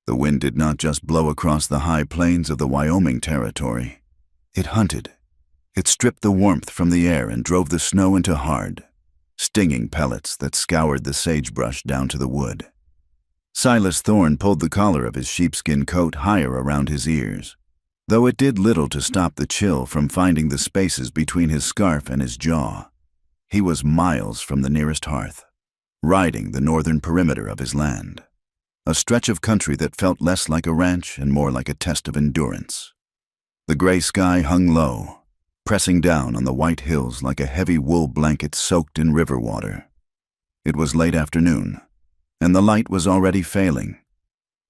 The wind did not just blow across the high plains of the Wyoming Territory. It hunted. It stripped the warmth from the air and drove the snow into hard, stinging pellets that scoured the sagebrush down to the wood. Silas Thorne pulled the collar of his sheepskin coat higher around his ears, though it did little to stop the chill from finding the spaces between his scarf and his jaw. He was miles from the nearest hearth, riding the northern perimeter of his land, a stretch of country that felt less like a ranch and more like a test of endurance. The gray sky hung low, pressing down on the white hills like a heavy wool blanket soaked in river water. It was late afternoon, and the light was already failing,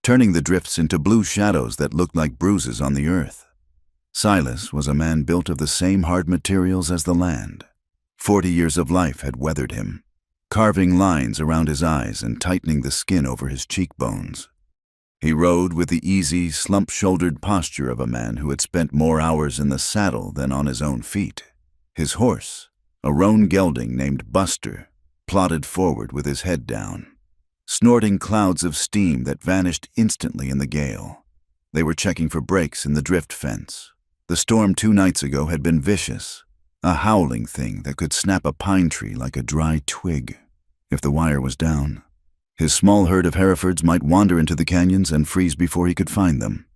turning the drifts into blue shadows that looked like bruises on the earth. Silas was a man built of the same hard materials as the land. 40 years of life had weathered him, carving lines around his eyes and tightening the skin over his cheekbones. He rode with the easy, slump-shouldered posture of a man who had spent more hours in the saddle than on his own feet. His horse, a roan gelding named Buster, plodded forward with his head down, snorting clouds of steam that vanished instantly in the gale. They were checking for breaks in the drift fence. The storm 2 nights ago had been vicious, a howling thing that could snap a pine tree like a dry twig. If the wire was down, his small herd of Herefords might wander into the canyons and freeze before he could find them.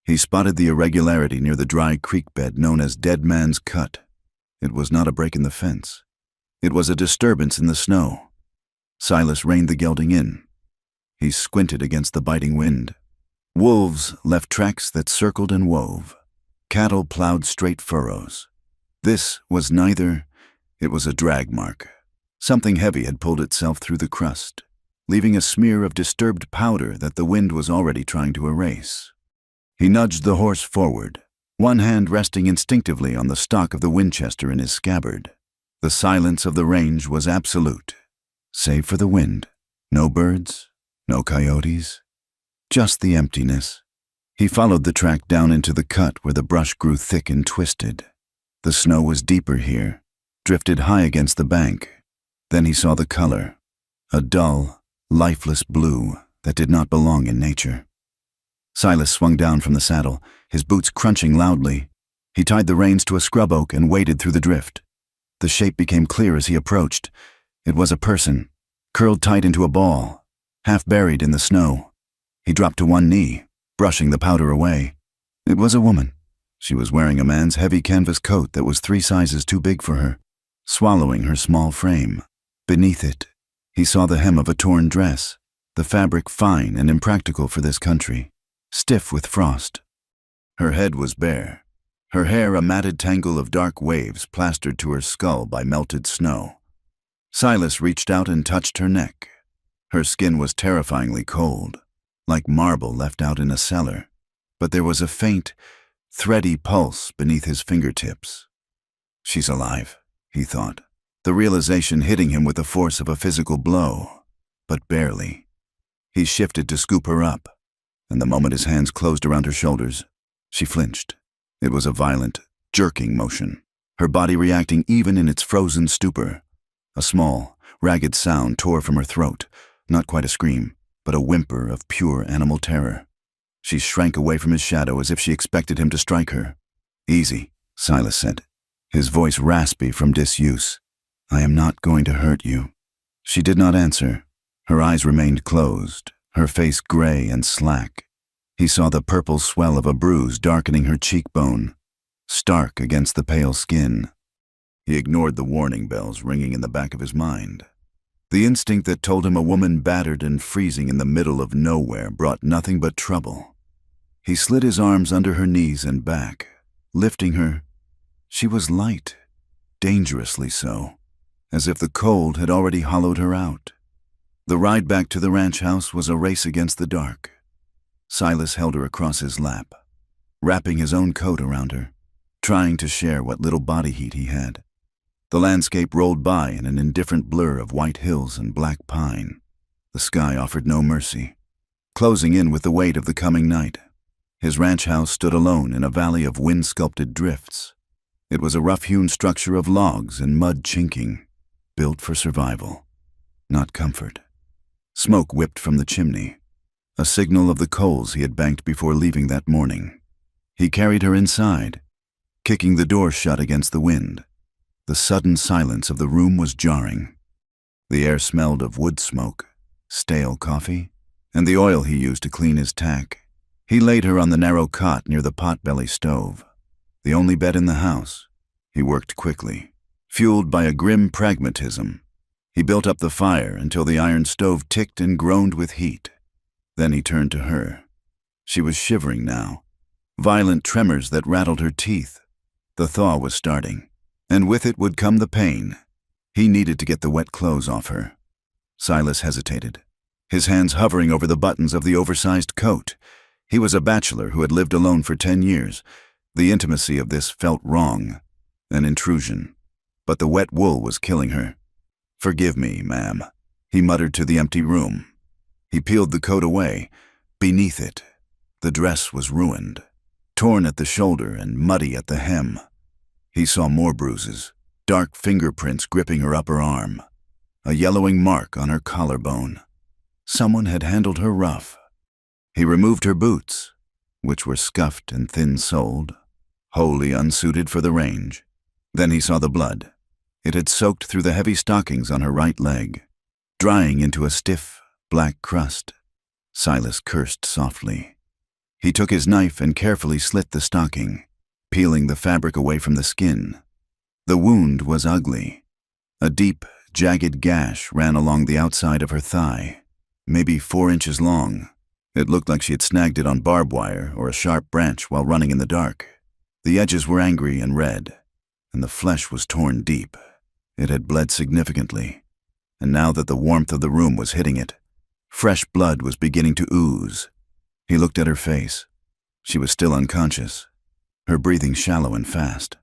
He spotted the irregularity near the dry creek bed known as Dead Man's Cut. It was not a break in the fence. It was a disturbance in the snow. Silas reined the gelding in. He squinted against the biting wind. Wolves left tracks that circled and wove. Cattle plowed straight furrows. This was neither. It was a drag mark. Something heavy had pulled itself through the crust, leaving a smear of disturbed powder that the wind was already trying to erase. He nudged the horse forward, one hand resting instinctively on the stock of the Winchester in his scabbard. The silence of the range was absolute, save for the wind. No birds, no coyotes, just the emptiness. He followed the track down into the cut where the brush grew thick and twisted. The snow was deeper here, drifted high against the bank. Then he saw the color, a dull, lifeless blue that did not belong in nature. Silas swung down from the saddle, his boots crunching loudly. He tied the reins to a scrub oak and waded through the drift. The shape became clear as he approached. It was a person, curled tight into a ball, half buried in the snow. He dropped to one knee, brushing the powder away. It was a woman. She was wearing a man's heavy canvas coat that was 3 sizes too big for her, swallowing her small frame. Beneath it, he saw the hem of a torn dress, the fabric fine and impractical for this country, stiff with frost. Her head was bare, her hair a matted tangle of dark waves plastered to her skull by melted snow. Silas reached out and touched her neck. Her skin was terrifyingly cold, like marble left out in a cellar, but there was a faint, thready pulse beneath his fingertips. She's alive, he thought, the realization hitting him with the force of a physical blow, but barely. He shifted to scoop her up, and the moment his hands closed around her shoulders, she flinched. It was a violent, jerking motion, her body reacting even in its frozen stupor. A small, ragged sound tore from her throat, not quite a scream, but a whimper of pure animal terror. She shrank away from his shadow as if she expected him to strike her. "Easy," Silas said, his voice raspy from disuse. "I am not going to hurt you." She did not answer. Her eyes remained closed, her face gray and slack. He saw the purple swell of a bruise darkening her cheekbone, stark against the pale skin. He ignored the warning bells ringing in the back of his mind. The instinct that told him a woman battered and freezing in the middle of nowhere brought nothing but trouble. He slid his arms under her knees and back, lifting her. She was light, dangerously so, as if the cold had already hollowed her out. The ride back to the ranch house was a race against the dark. Silas held her across his lap, wrapping his own coat around her, trying to share what little body heat he had. The landscape rolled by in an indifferent blur of white hills and black pine. The sky offered no mercy, closing in with the weight of the coming night. His ranch house stood alone in a valley of wind-sculpted drifts. It was a rough-hewn structure of logs and mud chinking, built for survival, not comfort. Smoke whipped from the chimney. a signal of the coals he had banked before leaving that morning. He carried her inside, kicking the door shut against the wind. The sudden silence of the room was jarring. The air smelled of wood smoke, stale coffee, and the oil he used to clean his tack. He laid her on the narrow cot near the potbelly stove, the only bed in the house. He worked quickly, fueled by a grim pragmatism. He built up the fire until the iron stove ticked and groaned with heat. Then he turned to her. She was shivering now, violent tremors that rattled her teeth. The thaw was starting, and with it would come the pain. He needed to get the wet clothes off her. Silas hesitated, his hands hovering over the buttons of the oversized coat. He was a bachelor who had lived alone for 10 years. The intimacy of this felt wrong, an intrusion. But the wet wool was killing her. "Forgive me, ma'am," he muttered to the empty room. He peeled the coat away. Beneath it, the dress was ruined, torn at the shoulder and muddy at the hem. He saw more bruises, dark fingerprints gripping her upper arm, a yellowing mark on her collarbone. Someone had handled her rough. He removed her boots, which were scuffed and thin-soled, wholly unsuited for the range. Then he saw the blood. It had soaked through the heavy stockings on her right leg, drying into a stiff, black crust. Silas cursed softly. He took his knife and carefully slit the stocking, peeling the fabric away from the skin. The wound was ugly. A deep, jagged gash ran along the outside of her thigh, maybe 4 inches long. It looked like she had snagged it on barbed wire or a sharp branch while running in the dark. The edges were angry and red, and the flesh was torn deep. It had bled significantly, and now that the warmth of the room was hitting it, fresh blood was beginning to ooze. He looked at her face. She was still unconscious, her breathing shallow and fast.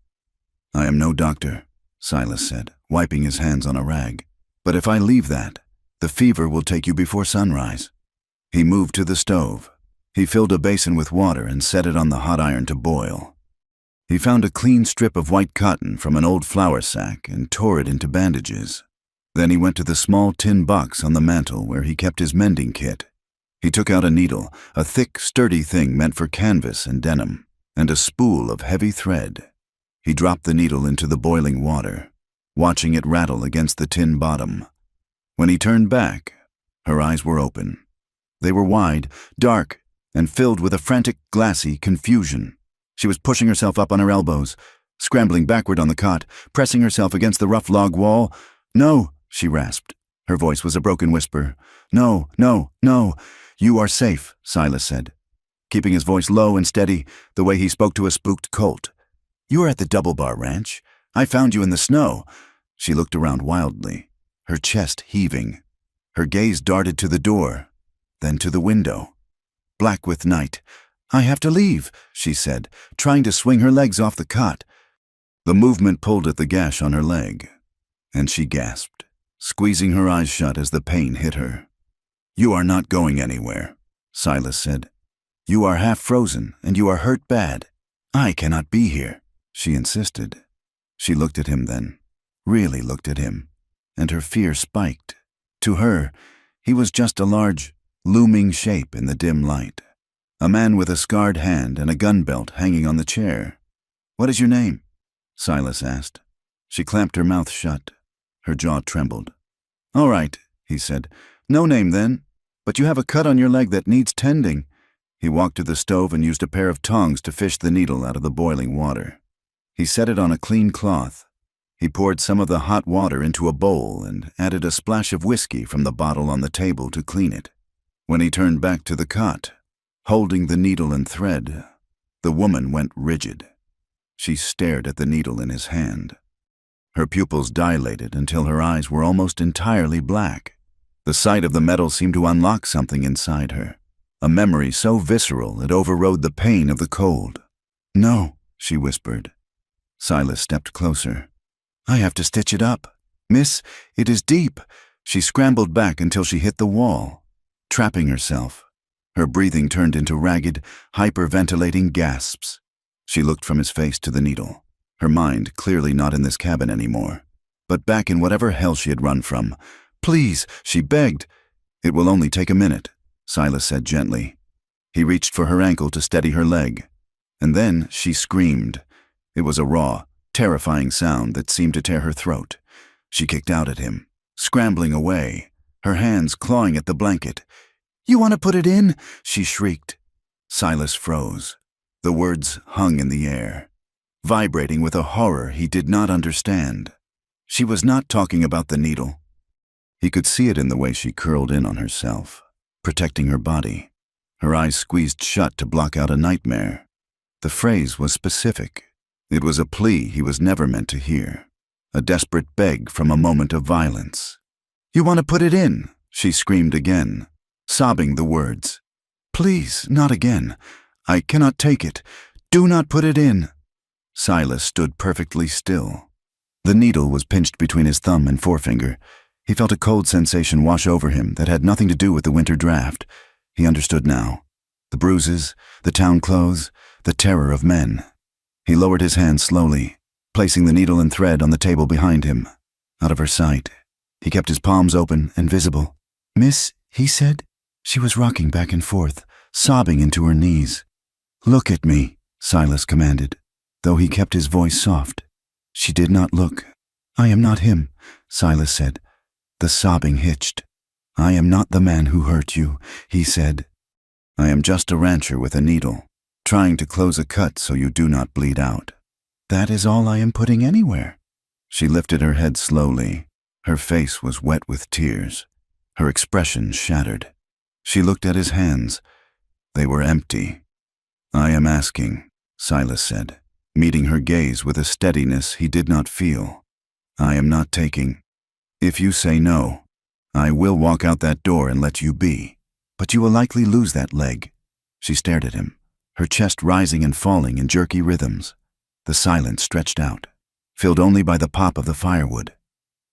"I am no doctor," Silas said, wiping his hands on a rag. "But if I leave that, the fever will take you before sunrise." He moved to the stove. He filled a basin with water and set it on the hot iron to boil. He found a clean strip of white cotton from an old flour sack and tore it into bandages. Then he went to the small tin box on the mantel where he kept his mending kit. He took out a needle, a thick, sturdy thing meant for canvas and denim, and a spool of heavy thread. He dropped the needle into the boiling water, watching it rattle against the tin bottom. When he turned back, her eyes were open. They were wide, dark, and filled with a frantic, glassy confusion. She was pushing herself up on her elbows, scrambling backward on the cot, pressing herself against the rough log wall. "No," she rasped. Her voice was a broken whisper. "No, no, no. You are safe," Silas said, keeping his voice low and steady, the way he spoke to a spooked colt. "You are at the Double Bar Ranch. I found you in the snow." She looked around wildly, her chest heaving. Her gaze darted to the door, then to the window. Black with night. "I have to leave," she said, trying to swing her legs off the cot. The movement pulled at the gash on her leg, and she gasped, squeezing her eyes shut as the pain hit her. "You are not going anywhere," Silas said. "You are half frozen, and you are hurt bad. I cannot be here," she insisted. She looked at him then, really looked at him, and her fear spiked. To her, he was just a large, looming shape in the dim light. A man with a scarred hand and a gun belt hanging on the chair. "What is your name?" Silas asked. She clamped her mouth shut. Her jaw trembled. "All right," he said. "No name then, but you have a cut on your leg that needs tending." He walked to the stove and used a pair of tongs to fish the needle out of the boiling water. He set it on a clean cloth. He poured some of the hot water into a bowl and added a splash of whiskey from the bottle on the table to clean it. When he turned back to the cot, holding the needle and thread, the woman went rigid. She stared at the needle in his hand. Her pupils dilated until her eyes were almost entirely black. The sight of the metal seemed to unlock something inside her, a memory so visceral it overrode the pain of the cold. "No," she whispered. Silas stepped closer. "I have to stitch it up. Miss, it is deep." She scrambled back until she hit the wall, trapping herself. Her breathing turned into ragged, hyperventilating gasps. She looked from his face to the needle, her mind clearly not in this cabin anymore, but back in whatever hell she had run from. "Please," she begged. "It will only take a minute." Silas said gently. He reached for her ankle to steady her leg. And then she screamed. It was a raw, terrifying sound that seemed to tear her throat. She kicked out at him, scrambling away, her hands clawing at the blanket. "You want to put it in?" she shrieked. Silas froze. The words hung in the air, vibrating with a horror he did not understand. She was not talking about the needle. He could see it in the way she curled in on herself, protecting her body, her eyes squeezed shut to block out a nightmare. The phrase was specific. It was a plea he was never meant to hear, a desperate beg from a moment of violence. "You want to put it in?" she screamed again, sobbing the words. "Please, not again. I cannot take it. Do not put it in." Silas stood perfectly still. The needle was pinched between his thumb and forefinger. He felt a cold sensation wash over him that had nothing to do with the winter draft. He understood now. The bruises, the town clothes, the terror of men. He lowered his hand slowly, placing the needle and thread on the table behind him. Out of her sight, he kept his palms open and visible. "Miss," he said. She was rocking back and forth, sobbing into her knees. "Look at me," Silas commanded, though he kept his voice soft. She did not look. "I am not him," Silas said. The sobbing hitched. "I am not the man who hurt you," he said. "I am just a rancher with a needle, trying to close a cut so you do not bleed out." "That is all I am putting anywhere." She lifted her head slowly. Her face was wet with tears, her expression shattered. She looked at his hands. They were empty. "I am asking," Silas said, meeting her gaze with a steadiness he did not feel. "I am not taking. If you say no, I will walk out that door and let you be. But you will likely lose that leg." She stared at him, her chest rising and falling in jerky rhythms. The silence stretched out, filled only by the pop of the firewood.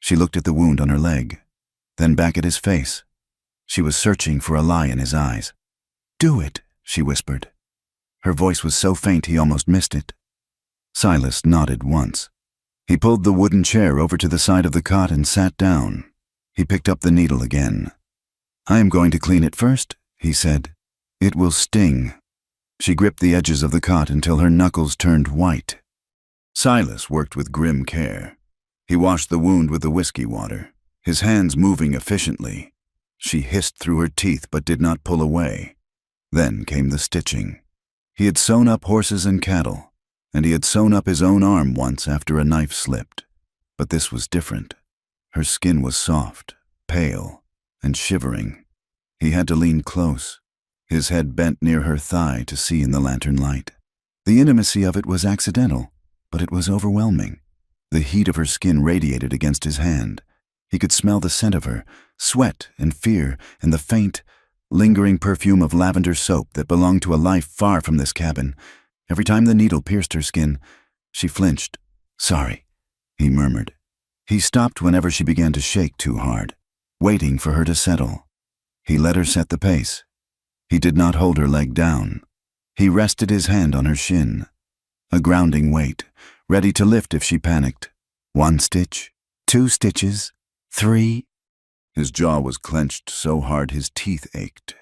She looked at the wound on her leg, then back at his face. She was searching for a lie in his eyes. "Do it," she whispered. Her voice was so faint he almost missed it. Silas nodded once. He pulled the wooden chair over to the side of the cot and sat down. He picked up the needle again. "I am going to clean it first," he said. "It will sting." She gripped the edges of the cot until her knuckles turned white. Silas worked with grim care. He washed the wound with the whiskey water, his hands moving efficiently. She hissed through her teeth but did not pull away. Then came the stitching. He had sewn up horses and cattle, and he had sewn up his own arm once after a knife slipped. But this was different. Her skin was soft, pale, and shivering. He had to lean close, his head bent near her thigh to see in the lantern light. The intimacy of it was accidental, but it was overwhelming. The heat of her skin radiated against his hand. He could smell the scent of her, sweat and fear, and the faint, lingering perfume of lavender soap that belonged to a life far from this cabin. Every time the needle pierced her skin, she flinched. "Sorry," he murmured. He stopped whenever she began to shake too hard, waiting for her to settle. He let her set the pace. He did not hold her leg down. He rested his hand on her shin, a grounding weight, ready to lift if she panicked. 1 stitch, 2 stitches, 3. His jaw was clenched so hard his teeth ached.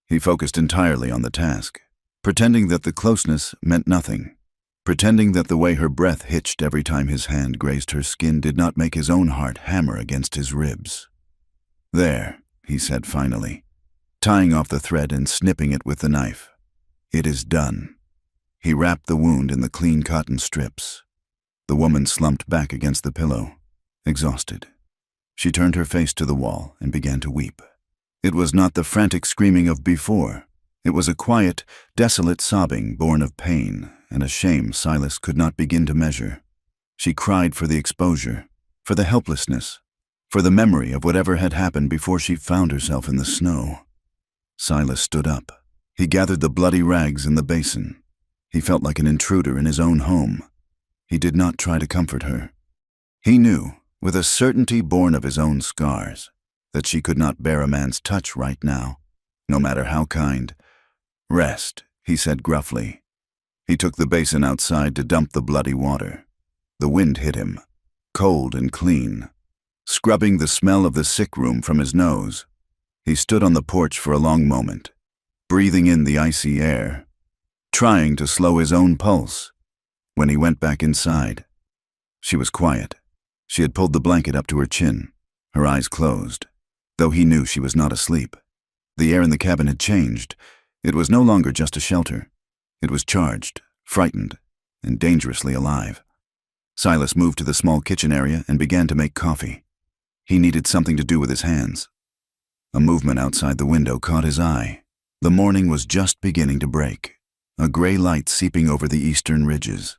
He focused entirely on the task, pretending that the closeness meant nothing, pretending that the way her breath hitched every time his hand grazed her skin did not make his own heart hammer against his ribs. "There," he said finally, tying off the thread and snipping it with the knife. "It is done." He wrapped the wound in the clean cotton strips. The woman slumped back against the pillow, exhausted. She turned her face to the wall and began to weep. It was not the frantic screaming of before. It was a quiet, desolate sobbing born of pain and a shame Silas could not begin to measure. She cried for the exposure, for the helplessness, for the memory of whatever had happened before she found herself in the snow. Silas stood up. He gathered the bloody rags in the basin. He felt like an intruder in his own home. He did not try to comfort her. He knew, with a certainty born of his own scars, that she could not bear a man's touch right now, no matter how kind. "Rest," he said gruffly. He took the basin outside to dump the bloody water. The wind hit him, cold and clean, scrubbing the smell of the sick room from his nose. He stood on the porch for a long moment, breathing in the icy air, trying to slow his own pulse. When he went back inside, she was quiet. She had pulled the blanket up to her chin, her eyes closed, though he knew she was not asleep. The air in the cabin had changed. It was no longer just a shelter. It was charged, frightened, and dangerously alive. Silas moved to the small kitchen area and began to make coffee. He needed something to do with his hands. A movement outside the window caught his eye. The morning was just beginning to break, a gray light seeping over the eastern ridges.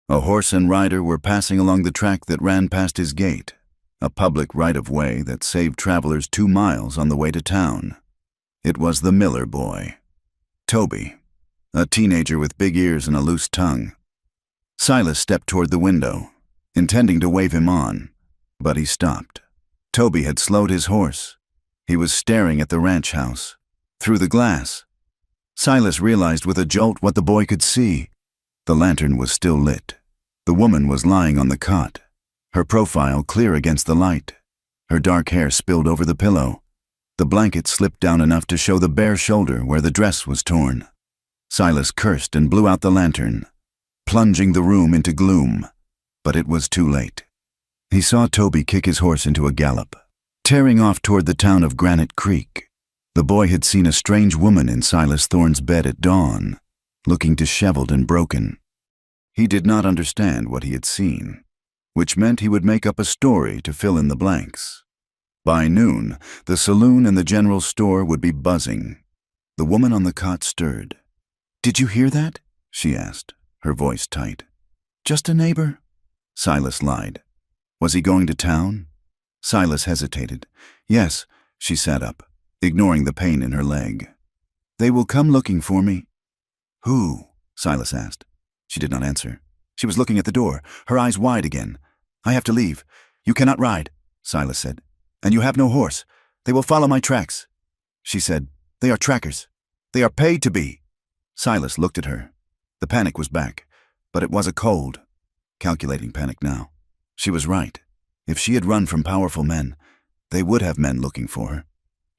A horse and rider were passing along the track that ran past his gate, a public right-of-way that saved travelers 2 miles on the way to town. It was the Miller boy, Toby, a teenager with big ears and a loose tongue. Silas stepped toward the window, intending to wave him on, but he stopped. Toby had slowed his horse. He was staring at the ranch house, through the glass. Silas realized with a jolt what the boy could see. The lantern was still lit. The woman was lying on the cot, her profile clear against the light. Her dark hair spilled over the pillow. The blanket slipped down enough to show the bare shoulder where the dress was torn. Silas cursed and blew out the lantern, plunging the room into gloom. But it was too late. He saw Toby kick his horse into a gallop, tearing off toward the town of Granite Creek. The boy had seen a strange woman in Silas Thorne's bed at dawn, looking disheveled and broken. He did not understand what he had seen, which meant he would make up a story to fill in the blanks. By noon, the saloon and the general store would be buzzing. The woman on the cot stirred. "Did you hear that?" she asked, her voice tight. "Just a neighbor." Silas lied. Was he going to town? Silas hesitated. "Yes," she sat up, ignoring the pain in her leg. "They will come looking for me." "Who?" Silas asked. She did not answer. She was looking at the door, her eyes wide again. "I have to leave. You cannot ride," Silas said. "And you have no horse. They will follow my tracks." She said, "They are trackers. They are paid to be." Silas looked at her. The panic was back, but it was a cold, calculating panic now. She was right. If she had run from powerful men, they would have men looking for her.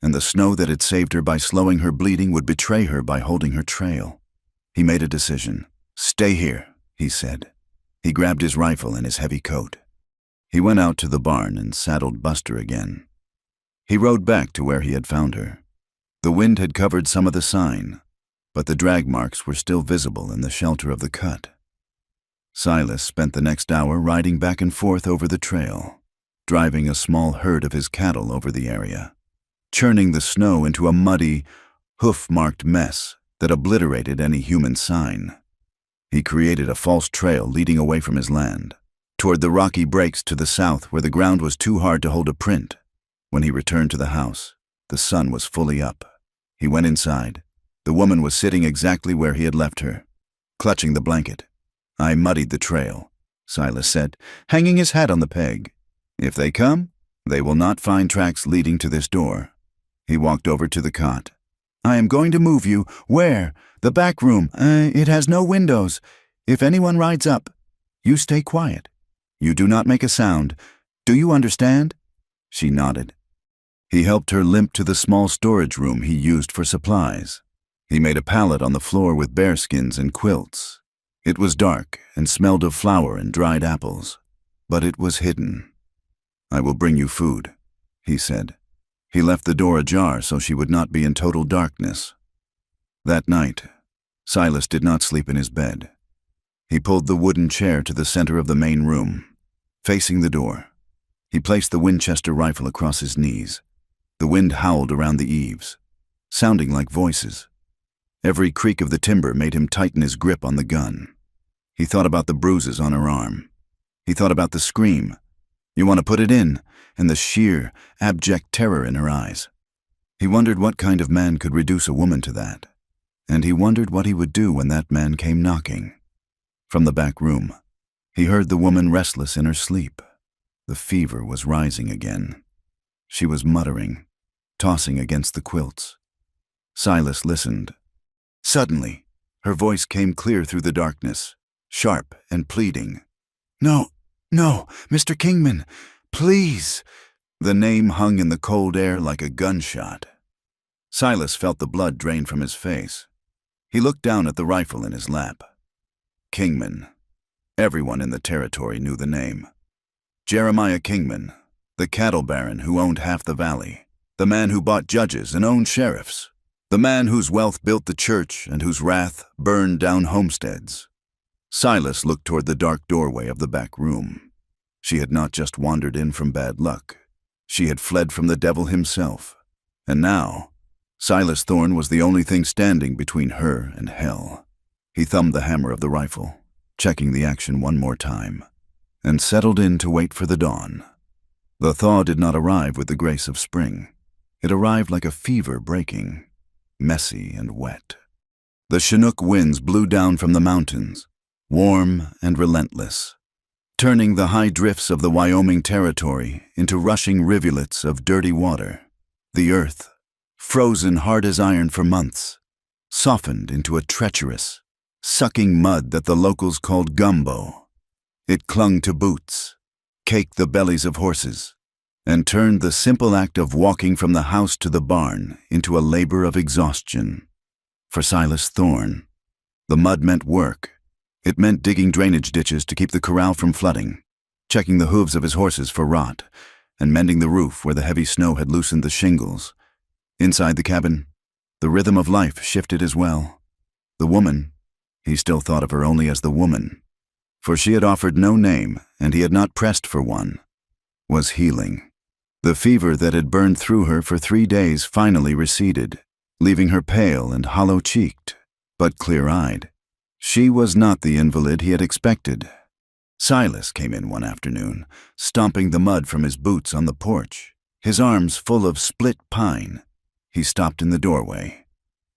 And the snow that had saved her by slowing her bleeding would betray her by holding her trail. He made a decision. "Stay here," he said. He grabbed his rifle and his heavy coat. He went out to the barn and saddled Buster again. He rode back to where he had found her. The wind had covered some of the sign, but the drag marks were still visible in the shelter of the cut. Silas spent the next hour riding back and forth over the trail, driving a small herd of his cattle over the area, churning the snow into a muddy, hoof-marked mess that obliterated any human sign. He created a false trail leading away from his land, toward the rocky breaks to the south where the ground was too hard to hold a print. When he returned to the house, the sun was fully up. He went inside. The woman was sitting exactly where he had left her, clutching the blanket. "I muddied the trail," Silas said, hanging his hat on the peg. "If they come, they will not find tracks leading to this door." He walked over to the cot. "I am going to move you." "Where?" "The back room. It has no windows. If anyone rides up, you stay quiet. You do not make a sound. Do you understand?" She nodded. He helped her limp to the small storage room he used for supplies. He made a pallet on the floor with bearskins and quilts. It was dark and smelled of flour and dried apples, but it was hidden. "I will bring you food," he said. He left the door ajar so she would not be in total darkness. That night, Silas did not sleep in his bed. He pulled the wooden chair to the center of the main room, facing the door. He placed the Winchester rifle across his knees. The wind howled around the eaves, sounding like voices. Every creak of the timber made him tighten his grip on the gun. He thought about the bruises on her arm. He thought about the scream, "You want to put it in," and the sheer, abject terror in her eyes. He wondered what kind of man could reduce a woman to that, and he wondered what he would do when that man came knocking. From the back room, he heard the woman restless in her sleep. The fever was rising again. She was muttering, tossing against the quilts. Silas listened. Suddenly, her voice came clear through the darkness, sharp and pleading. "No, no, Mr. Kingman, please." The name hung in the cold air like a gunshot. Silas felt the blood drain from his face. He looked down at the rifle in his lap. Kingman. Everyone in the territory knew the name. Jeremiah Kingman, the cattle baron who owned half the valley, the man who bought judges and owned sheriffs, the man whose wealth built the church and whose wrath burned down homesteads. Silas looked toward the dark doorway of the back room. She had not just wandered in from bad luck. She had fled from the devil himself. And now, Silas Thorne was the only thing standing between her and hell. He thumbed the hammer of the rifle, checking the action one more time, and settled in to wait for the dawn. The thaw did not arrive with the grace of spring. It arrived like a fever breaking, messy and wet. The Chinook winds blew down from the mountains, warm and relentless, turning the high drifts of the Wyoming territory into rushing rivulets of dirty water. The earth, frozen hard as iron for months, softened into a treacherous, sucking mud that the locals called gumbo. It clung to boots, caked the bellies of horses, and turned the simple act of walking from the house to the barn into a labor of exhaustion. For Silas Thorne, the mud meant work. It meant digging drainage ditches to keep the corral from flooding, checking the hooves of his horses for rot, and mending the roof where the heavy snow had loosened the shingles. Inside the cabin, the rhythm of life shifted as well. The woman, he still thought of her only as the woman, for she had offered no name and he had not pressed for one, was healing. The fever that had burned through her for 3 days finally receded, leaving her pale and hollow-cheeked, but clear-eyed. She was not the invalid he had expected. Silas came in one afternoon, stomping the mud from his boots on the porch, his arms full of split pine. He stopped in the doorway.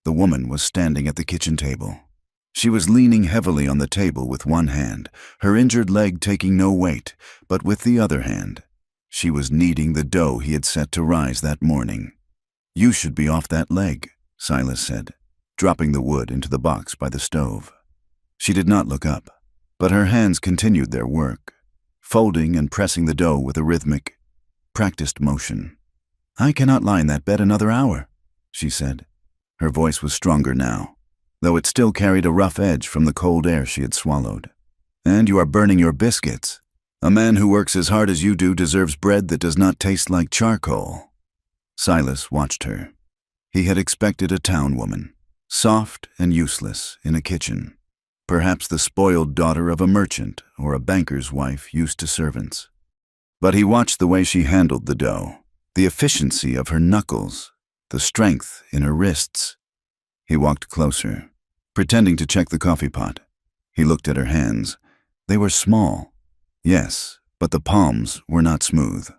The woman was standing at the kitchen table. She was leaning heavily on the table with one hand, her injured leg taking no weight, but with the other hand, she was kneading the dough he had set to rise that morning. "You should be off that leg," Silas said, dropping the wood into the box by the stove. She did not look up, but her hands continued their work, folding and pressing the dough with a rhythmic, practiced motion. "I cannot lie in that bed another hour," she said. Her voice was stronger now, though it still carried a rough edge from the cold air she had swallowed. "And you are burning your biscuits. A man who works as hard as you do deserves bread that does not taste like charcoal." Silas watched her. He had expected a town woman, soft and useless, in a kitchen. Perhaps the spoiled daughter of a merchant or a banker's wife used to servants. But he watched the way she handled the dough, the efficiency of her knuckles, the strength in her wrists. He walked closer, pretending to check the coffee pot. He looked at her hands. They were small, yes, but the palms were not smooth.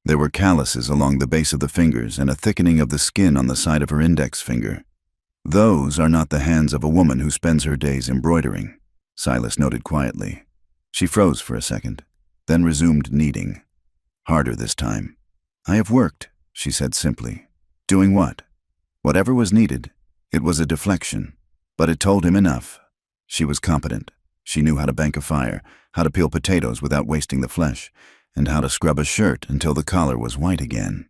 There were calluses along the base of the fingers and a thickening of the skin on the side of her index finger. "Those are not the hands of a woman who spends her days embroidering," Silas noted quietly. She froze for a second, then resumed kneading. Harder this time. "I have worked," she said simply. "Doing what?" Whatever was needed. It was a deflection, but it told him enough. She was competent. She knew how to bank a fire, how to peel potatoes without wasting the flesh, and how to scrub a shirt until the collar was white again.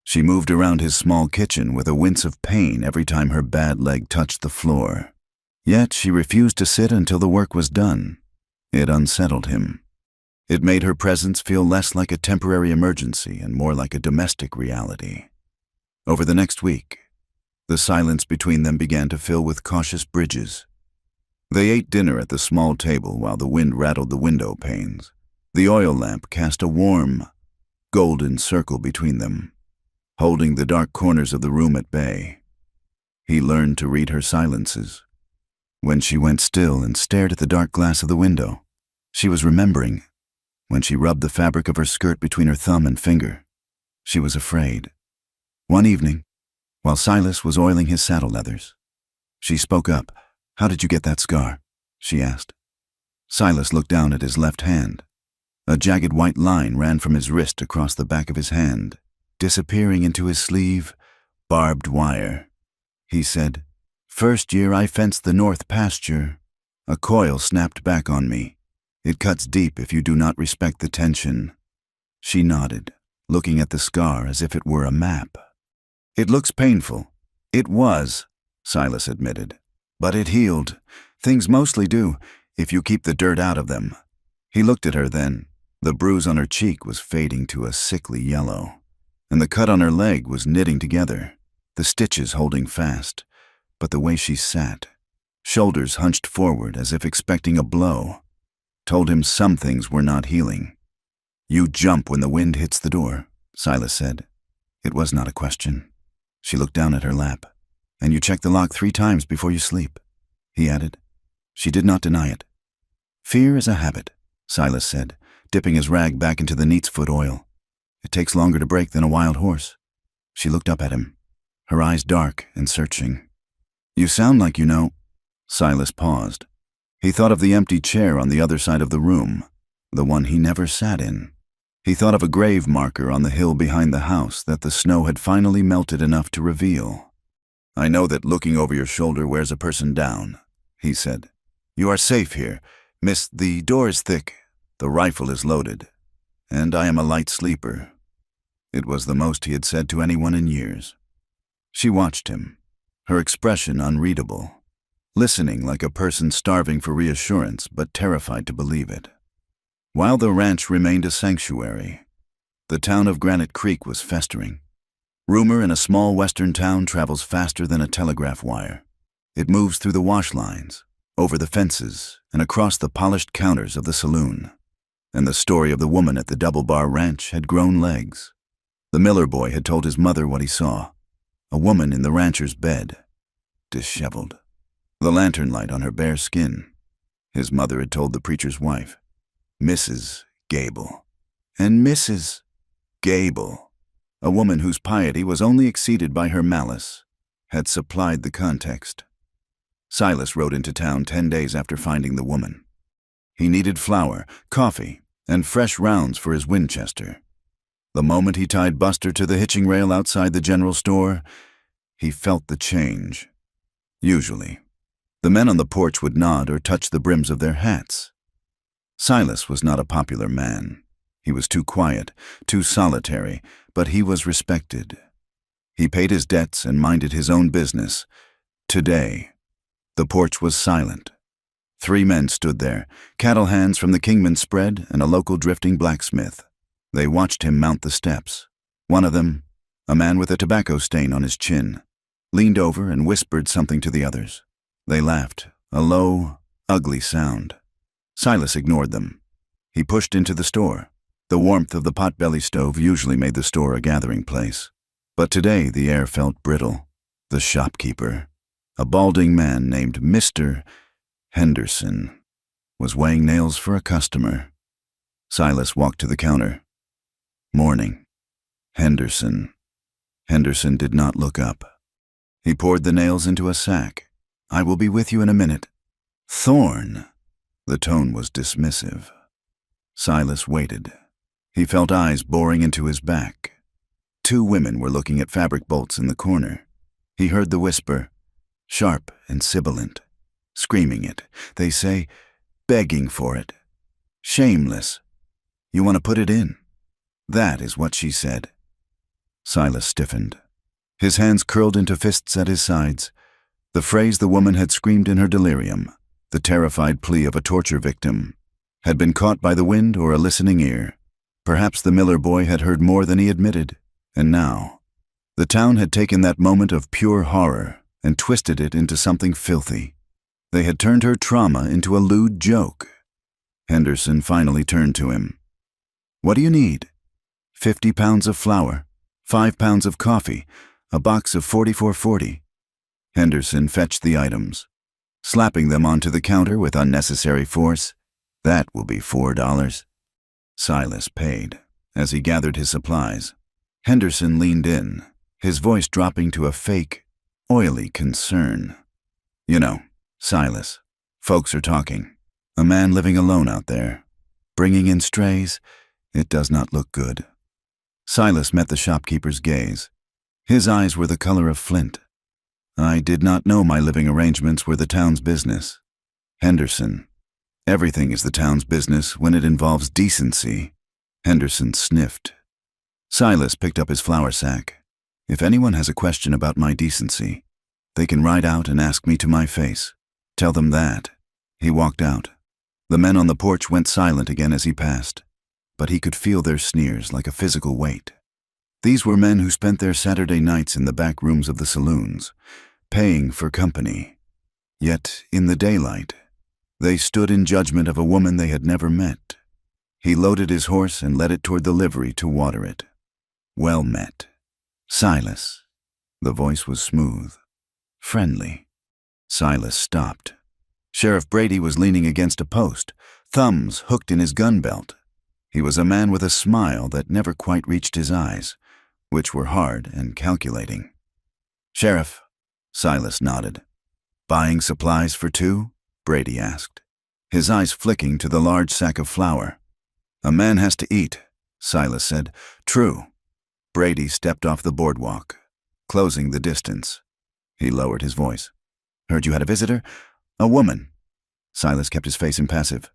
She moved around his small kitchen with a wince of pain every time her bad leg touched the floor. Yet she refused to sit until the work was done. It unsettled him. It made her presence feel less like a temporary emergency and more like a domestic reality. Over the next week, the silence between them began to fill with cautious bridges. They ate dinner at the small table while the wind rattled the window panes. The oil lamp cast a warm, golden circle between them, holding the dark corners of the room at bay. He learned to read her silences. When she went still and stared at the dark glass of the window, she was remembering. When she rubbed the fabric of her skirt between her thumb and finger, she was afraid. One evening, while Silas was oiling his saddle leathers, she spoke up. "How did you get that scar?" she asked. Silas looked down at his left hand. A jagged white line ran from his wrist across the back of his hand, disappearing into his sleeve. "Barbed wire," he said. "First year I fenced the north pasture. A coil snapped back on me. It cuts deep if you do not respect the tension." She nodded, looking at the scar as if it were a map. "It looks painful," It was, Silas admitted. But it healed. Things mostly do, if you keep the dirt out of them. He looked at her then. The bruise on her cheek was fading to a sickly yellow, and the cut on her leg was knitting together, the stitches holding fast. But the way she sat, shoulders hunched forward as if expecting a blow, told him some things were not healing. "You jump when the wind hits the door," Silas said. It was not a question. She looked down at her lap. "And you check the lock 3 times before you sleep," he added. She did not deny it. "Fear is a habit," Silas said, dipping his rag back into the neat's foot oil. "It takes longer to break than a wild horse." She looked up at him, her eyes dark and searching. "You sound like you know." Silas paused. He thought of the empty chair on the other side of the room, the one he never sat in. He thought of a grave marker on the hill behind the house that the snow had finally melted enough to reveal. "I know that looking over your shoulder wears a person down," he said. "You are safe here. Miss, the door is thick, the rifle is loaded, and I am a light sleeper." It was the most he had said to anyone in years. She watched him, her expression unreadable, listening like a person starving for reassurance but terrified to believe it. While the ranch remained a sanctuary, the town of Granite Creek was festering. Rumor in a small western town travels faster than a telegraph wire. It moves through the wash lines, over the fences, and across the polished counters of the saloon. And the story of the woman at the Double Bar Ranch had grown legs. The Miller boy had told his mother what he saw: a woman in the rancher's bed, disheveled, the lantern light on her bare skin. His mother had told the preacher's wife, Mrs. Gable, and Mrs. Gable, a woman whose piety was only exceeded by her malice, had supplied the context. Silas rode into town 10 days after finding the woman. He needed flour, coffee, and fresh rounds for his Winchester. The moment he tied Buster to the hitching rail outside the general store, he felt the change. Usually, the men on the porch would nod or touch the brims of their hats. Silas was not a popular man. He was too quiet, too solitary, but he was respected. He paid his debts and minded his own business. Today, the porch was silent. 3 men stood there, cattle hands from the Kingman spread and a local drifting blacksmith. They watched him mount the steps. One of them, a man with a tobacco stain on his chin, leaned over and whispered something to the others. They laughed, a low, ugly sound. Silas ignored them. He pushed into the store. The warmth of the potbelly stove usually made the store a gathering place. But today the air felt brittle. The shopkeeper, a balding man named Mr. Henderson, was weighing nails for a customer. Silas walked to the counter. Morning. Henderson. Henderson did not look up. He poured the nails into a sack. "I will be with you in a minute." "Thorne." The tone was dismissive. Silas waited. He felt eyes boring into his back. 2 women were looking at fabric bolts in the corner. He heard the whisper, sharp and sibilant, screaming it. They say, begging for it. Shameless. "You want to put it in?" That is what she said. Silas stiffened. His hands curled into fists at his sides. The phrase the woman had screamed in her delirium, the terrified plea of a torture victim, had been caught by the wind or a listening ear. Perhaps the Miller boy had heard more than he admitted, and now, the town had taken that moment of pure horror and twisted it into something filthy. They had turned her trauma into a lewd joke. Henderson finally turned to him. "What do you need?" 50 pounds of flour, 5 pounds of coffee, a box of 4440. Henderson fetched the items, slapping them onto the counter with unnecessary force. "That will be $4. Silas paid. As he gathered his supplies, Henderson leaned in, his voice dropping to a fake, oily concern. "You know, Silas, folks are talking. A man living alone out there, bringing in strays. It does not look good." Silas met the shopkeeper's gaze. His eyes were the color of flint. "I did not know my living arrangements were the town's business." "Henderson, everything is the town's business when it involves decency." Henderson sniffed. Silas picked up his flour sack. If anyone has a question about my decency, they can ride out and ask me to my face. Tell them that." He walked out. The men on the porch went silent again as he passed, but he could feel their sneers like a physical weight. These were men who spent their Saturday nights in the back rooms of the saloons, paying for company. Yet, in the daylight, they stood in judgment of a woman they had never met. He loaded his horse and led it toward the livery to water it. "Well met. Silas." The voice was smooth, friendly. Silas stopped. Sheriff Brady was leaning against a post, thumbs hooked in his gun belt. He was a man with a smile that never quite reached his eyes, which were hard and calculating. "Sheriff," Silas nodded. "Buying supplies for two?" Brady asked, his eyes flicking to the large sack of flour. "A man has to eat," Silas said. "True." Brady stepped off the boardwalk, closing the distance. He lowered his voice. "Heard you had a visitor? A woman." Silas kept his face impassive.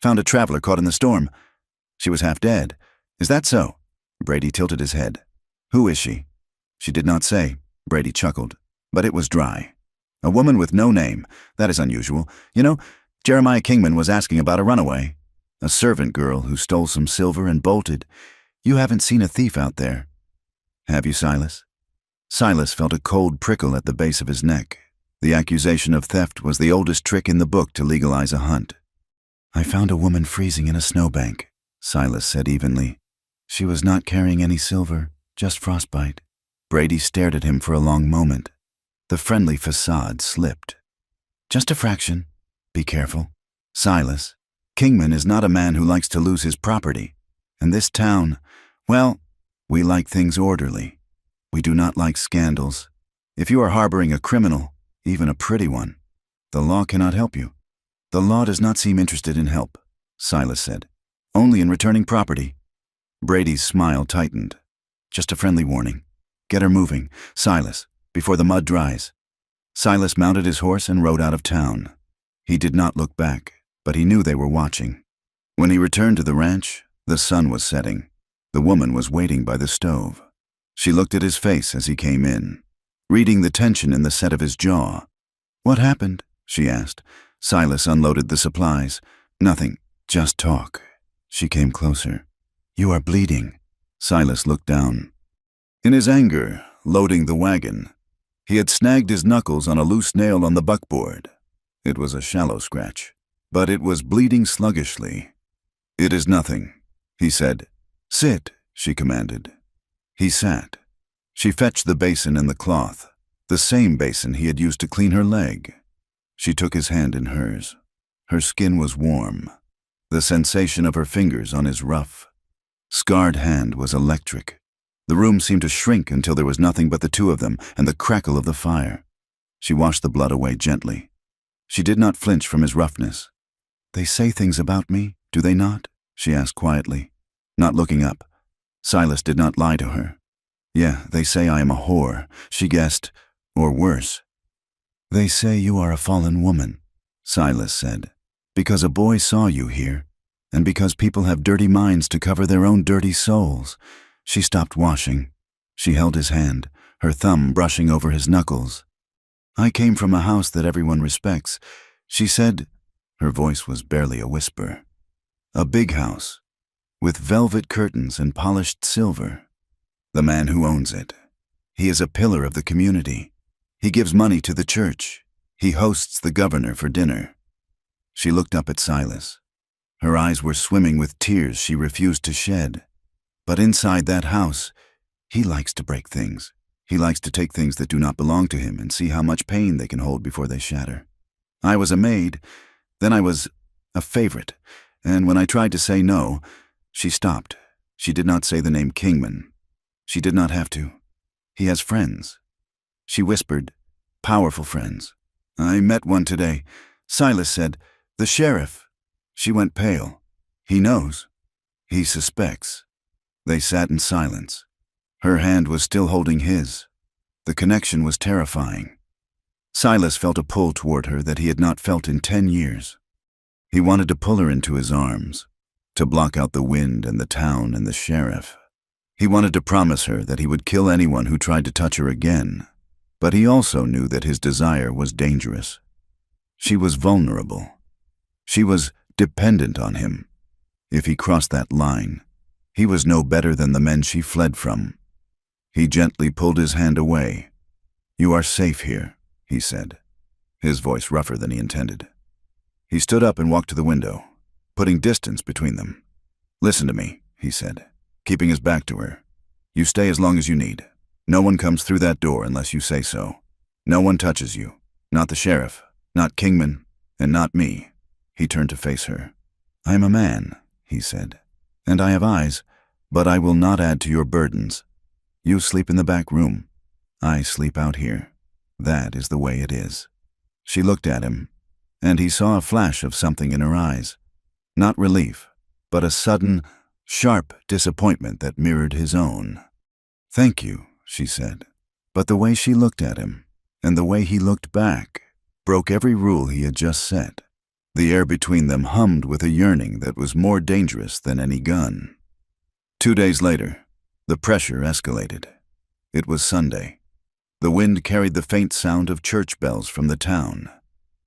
"Found a traveler caught in the storm. She was half dead. Is that so?" Brady tilted his head. "Who is she?" "She did not say," Brady chuckled, "but it was dry. A woman with no name. That is unusual. You know, Jeremiah Kingman was asking about a runaway. A servant girl who stole some silver and bolted. You haven't seen a thief out there. Have you, Silas?" Silas felt a cold prickle at the base of his neck. The accusation of theft was the oldest trick in the book to legalize a hunt. "I found a woman freezing in a snowbank," Silas said evenly. "She was not carrying any silver, just frostbite." Brady stared at him for a long moment. The friendly facade slipped. "Just a fraction. Be careful. Silas, Kingman is not a man who likes to lose his property. And this town, well, we like things orderly. We do not like scandals. If you are harboring a criminal, even a pretty one, the law cannot help you." "The law does not seem interested in help," Silas said. "Only in returning property." Brady's smile tightened. "Just a friendly warning. Get her moving, Silas, before the mud dries." Silas mounted his horse and rode out of town. He did not look back, but he knew they were watching. When he returned to the ranch, the sun was setting. The woman was waiting by the stove. She looked at his face as he came in, reading the tension in the set of his jaw. "What happened?" she asked. Silas unloaded the supplies. "Nothing, just talk." She came closer. "You are bleeding." Silas looked down. In his anger, loading the wagon, he had snagged his knuckles on a loose nail on the buckboard. It was a shallow scratch, but it was bleeding sluggishly. "It is nothing," he said. "Sit," she commanded. He sat. She fetched the basin and the cloth, the same basin he had used to clean her leg. She took his hand in hers. Her skin was warm. The sensation of her fingers on his rough, scarred hand was electric. The room seemed to shrink until there was nothing but the two of them and the crackle of the fire. She washed the blood away gently. She did not flinch from his roughness. "They say things about me, do they not?" she asked quietly, not looking up. Silas did not lie to her. "Yeah, they say I am a whore," she guessed, "or worse." "They say you are a fallen woman," Silas said, "because a boy saw you here, and because people have dirty minds to cover their own dirty souls." She stopped washing. She held his hand, her thumb brushing over his knuckles. "I came from a house that everyone respects," she said. Her voice was barely a whisper. "A big house, with velvet curtains and polished silver. The man who owns it. He is a pillar of the community. He gives money to the church. He hosts the governor for dinner." She looked up at Silas. Her eyes were swimming with tears she refused to shed. But inside that house, he likes to break things. He likes to take things that do not belong to him and see how much pain they can hold before they shatter. I was a maid, then I was a favorite, and when I tried to say no, she stopped. She did not say the name Kingman. She did not have to. He has friends. She whispered, "Powerful friends." "I met one today," Silas said. "The sheriff." She went pale. "He knows. He suspects." They sat in silence. Her hand was still holding his. The connection was terrifying. Silas felt a pull toward her that he had not felt in 10 years. He wanted to pull her into his arms, to block out the wind and the town and the sheriff. He wanted to promise her that he would kill anyone who tried to touch her again, but he also knew that his desire was dangerous. She was vulnerable. She was dependent on him. If he crossed that line, he was no better than the men she fled from. He gently pulled his hand away. "You are safe here," he said, his voice rougher than he intended. He stood up and walked to the window, putting distance between them. "Listen to me," he said, keeping his back to her. "You stay as long as you need. No one comes through that door unless you say so. No one touches you. Not the sheriff, not Kingman, and not me." He turned to face her. "I am a man," he said, "and I have eyes, but I will not add to your burdens. You sleep in the back room. I sleep out here. That is the way it is." She looked at him, and he saw a flash of something in her eyes. Not relief, but a sudden, sharp disappointment that mirrored his own. "Thank you," she said. But the way she looked at him, and the way he looked back, broke every rule he had just set. The air between them hummed with a yearning that was more dangerous than any gun. 2 days later, the pressure escalated. It was Sunday. The wind carried the faint sound of church bells from the town,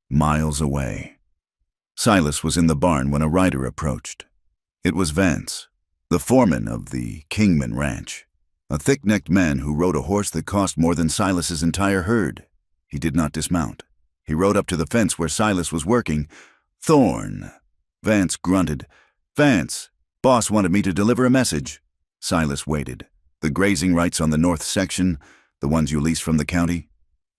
miles away. Silas was in the barn when a rider approached. It was Vance, the foreman of the Kingman Ranch, a thick-necked man who rode a horse that cost more than Silas's entire herd. He did not dismount. He rode up to the fence where Silas was working. "Thorne." Vance grunted. "Vance, boss wanted me to deliver a message." Silas waited. "The grazing rights on the north section, the ones you lease from the county?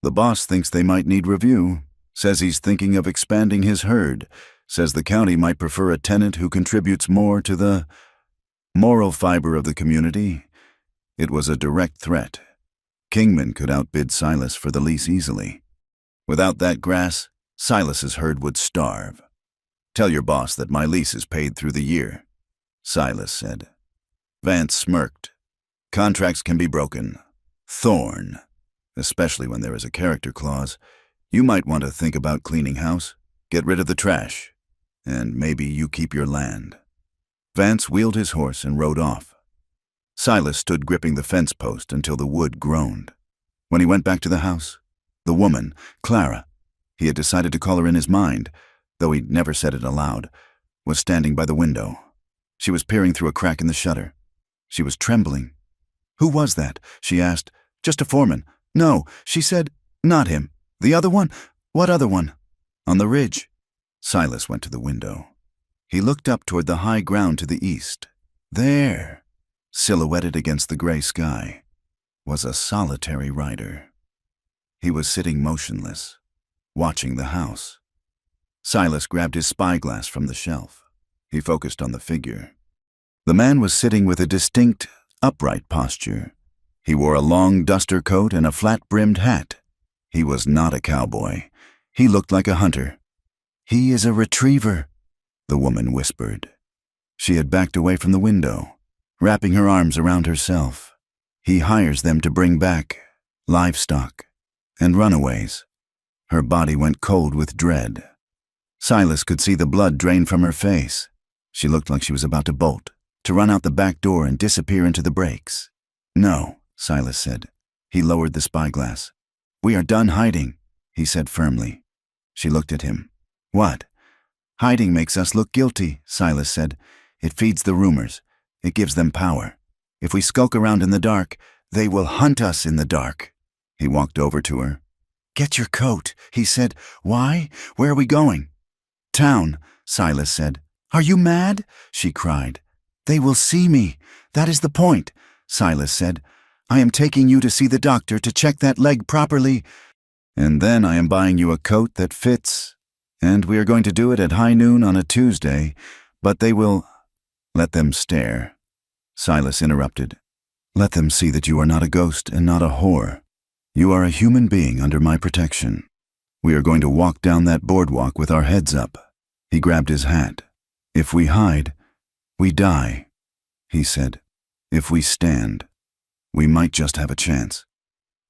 The boss thinks they might need review. Says he's thinking of expanding his herd. Says the county might prefer a tenant who contributes more to the moral fiber of the community." It was a direct threat. Kingman could outbid Silas for the lease easily. Without that grass, Silas's herd would starve. "Tell your boss that my lease is paid through the year," Silas said. Vance smirked. "Contracts can be broken. Thorne, especially when there is a character clause. You might want to think about cleaning house, get rid of the trash, and maybe you keep your land." Vance wheeled his horse and rode off. Silas stood gripping the fence post until the wood groaned. When he went back to the house, the woman, Clara, he had decided to call her in his mind, though he'd never said it aloud, was standing by the window. She was peering through a crack in the shutter. She was trembling. "Who was that?" she asked. "Just a foreman." "No," she said. "Not him. The other one?" "What other one?" "On the ridge." Silas went to the window. He looked up toward the high ground to the east. There, silhouetted against the gray sky, was a solitary rider. He was sitting motionless, watching the house. Silas grabbed his spyglass from the shelf. He focused on the figure. The man was sitting with a distinct, upright posture. He wore a long duster coat and a flat-brimmed hat. He was not a cowboy. He looked like a hunter. "He is a retriever," the woman whispered. She had backed away from the window, wrapping her arms around herself. "He hires them to bring back livestock and runaways." Her body went cold with dread. Silas could see the blood drain from her face. She looked like she was about to bolt, to run out the back door and disappear into the breaks. "No," Silas said. He lowered the spyglass. "We are done hiding," he said firmly. She looked at him. "What?" "Hiding makes us look guilty," Silas said. "It feeds the rumors. It gives them power. If we skulk around in the dark, they will hunt us in the dark." He walked over to her. "Get your coat," he said. "Why? Where are we going?" "Town," Silas said. "Are you mad?" she cried. "They will see me. That is the point," Silas said. "I am taking you to see the doctor to check that leg properly, and then I am buying you a coat that fits. And we are going to do it at high noon on a Tuesday, but they will—" "Let them stare," Silas interrupted. "Let them see that you are not a ghost and not a whore. You are a human being under my protection. We are going to walk down that boardwalk with our heads up." He grabbed his hat. "If we hide, we die," he said. "If we stand, we might just have a chance.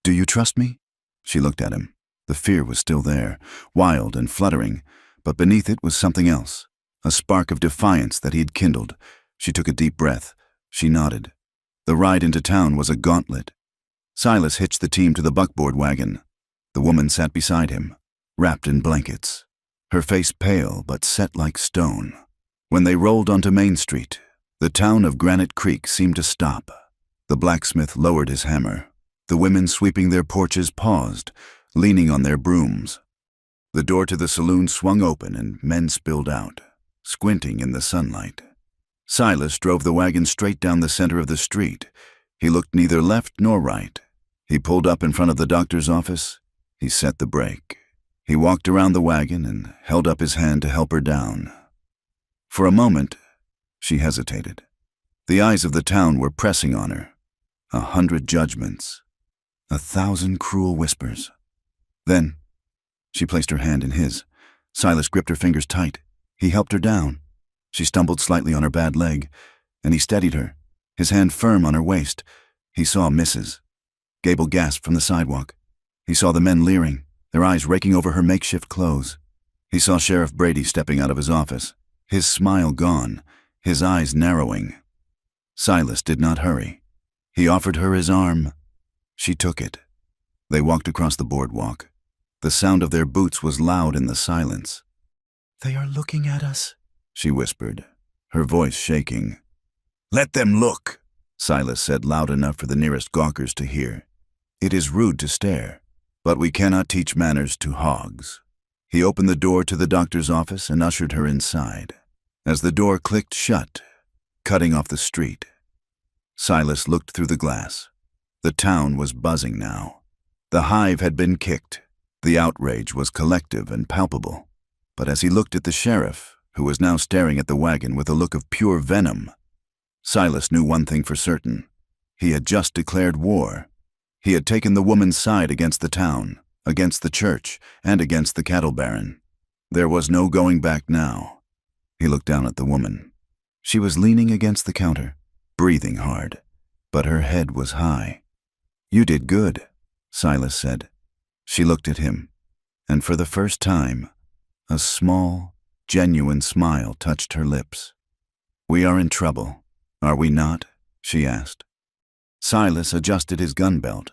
Do you trust me?" She looked at him. The fear was still there, wild and fluttering, but beneath it was something else, a spark of defiance that he had kindled. She took a deep breath. She nodded. The ride into town was a gauntlet. Silas hitched the team to the buckboard wagon. The woman sat beside him, wrapped in blankets, her face pale but set like stone. When they rolled onto Main Street, the town of Granite Creek seemed to stop. The blacksmith lowered his hammer. The women sweeping their porches paused, leaning on their brooms. The door to the saloon swung open and men spilled out, squinting in the sunlight. Silas drove the wagon straight down the center of the street. He looked neither left nor right. He pulled up in front of the doctor's office. He set the brake. He walked around the wagon and held up his hand to help her down. For a moment, she hesitated. The eyes of the town were pressing on her. 100 judgments. 1,000 cruel whispers. Then, she placed her hand in his. Silas gripped her fingers tight. He helped her down. She stumbled slightly on her bad leg, and he steadied her, his hand firm on her waist. He saw misses. Gable gasped from the sidewalk. He saw the men leering, their eyes raking over her makeshift clothes. He saw Sheriff Brady stepping out of his office, his smile gone, his eyes narrowing. Silas did not hurry. He offered her his arm. She took it. They walked across the boardwalk. The sound of their boots was loud in the silence. "They are looking at us," she whispered, her voice shaking. "Let them look," Silas said loud enough for the nearest gawkers to hear. "It is rude to stare, but we cannot teach manners to hogs." He opened the door to the doctor's office and ushered her inside. As the door clicked shut, cutting off the street, Silas looked through the glass. The town was buzzing now. The hive had been kicked. The outrage was collective and palpable. But as he looked at the sheriff, who was now staring at the wagon with a look of pure venom, Silas knew one thing for certain. He had just declared war. He had taken the woman's side against the town, against the church, and against the cattle baron. There was no going back now. He looked down at the woman. She was leaning against the counter, breathing hard, but her head was high. "You did good," Silas said. She looked at him, and for the first time, a small, genuine smile touched her lips. "We are in trouble, are we not?" she asked. Silas adjusted his gun belt.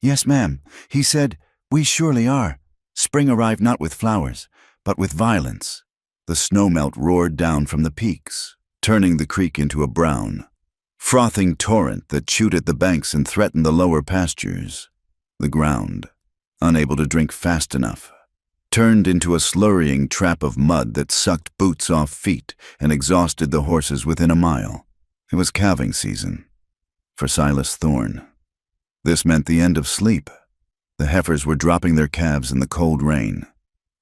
"Yes, ma'am," he said, "we surely are. Spring arrived not with flowers, but with violence." The snowmelt roared down from the peaks, turning the creek into a brown, frothing torrent that chewed at the banks and threatened the lower pastures. The ground, unable to drink fast enough, turned into a slurrying trap of mud that sucked boots off feet and exhausted the horses within a mile. It was calving season for Silas Thorne. This meant the end of sleep. The heifers were dropping their calves in the cold rain,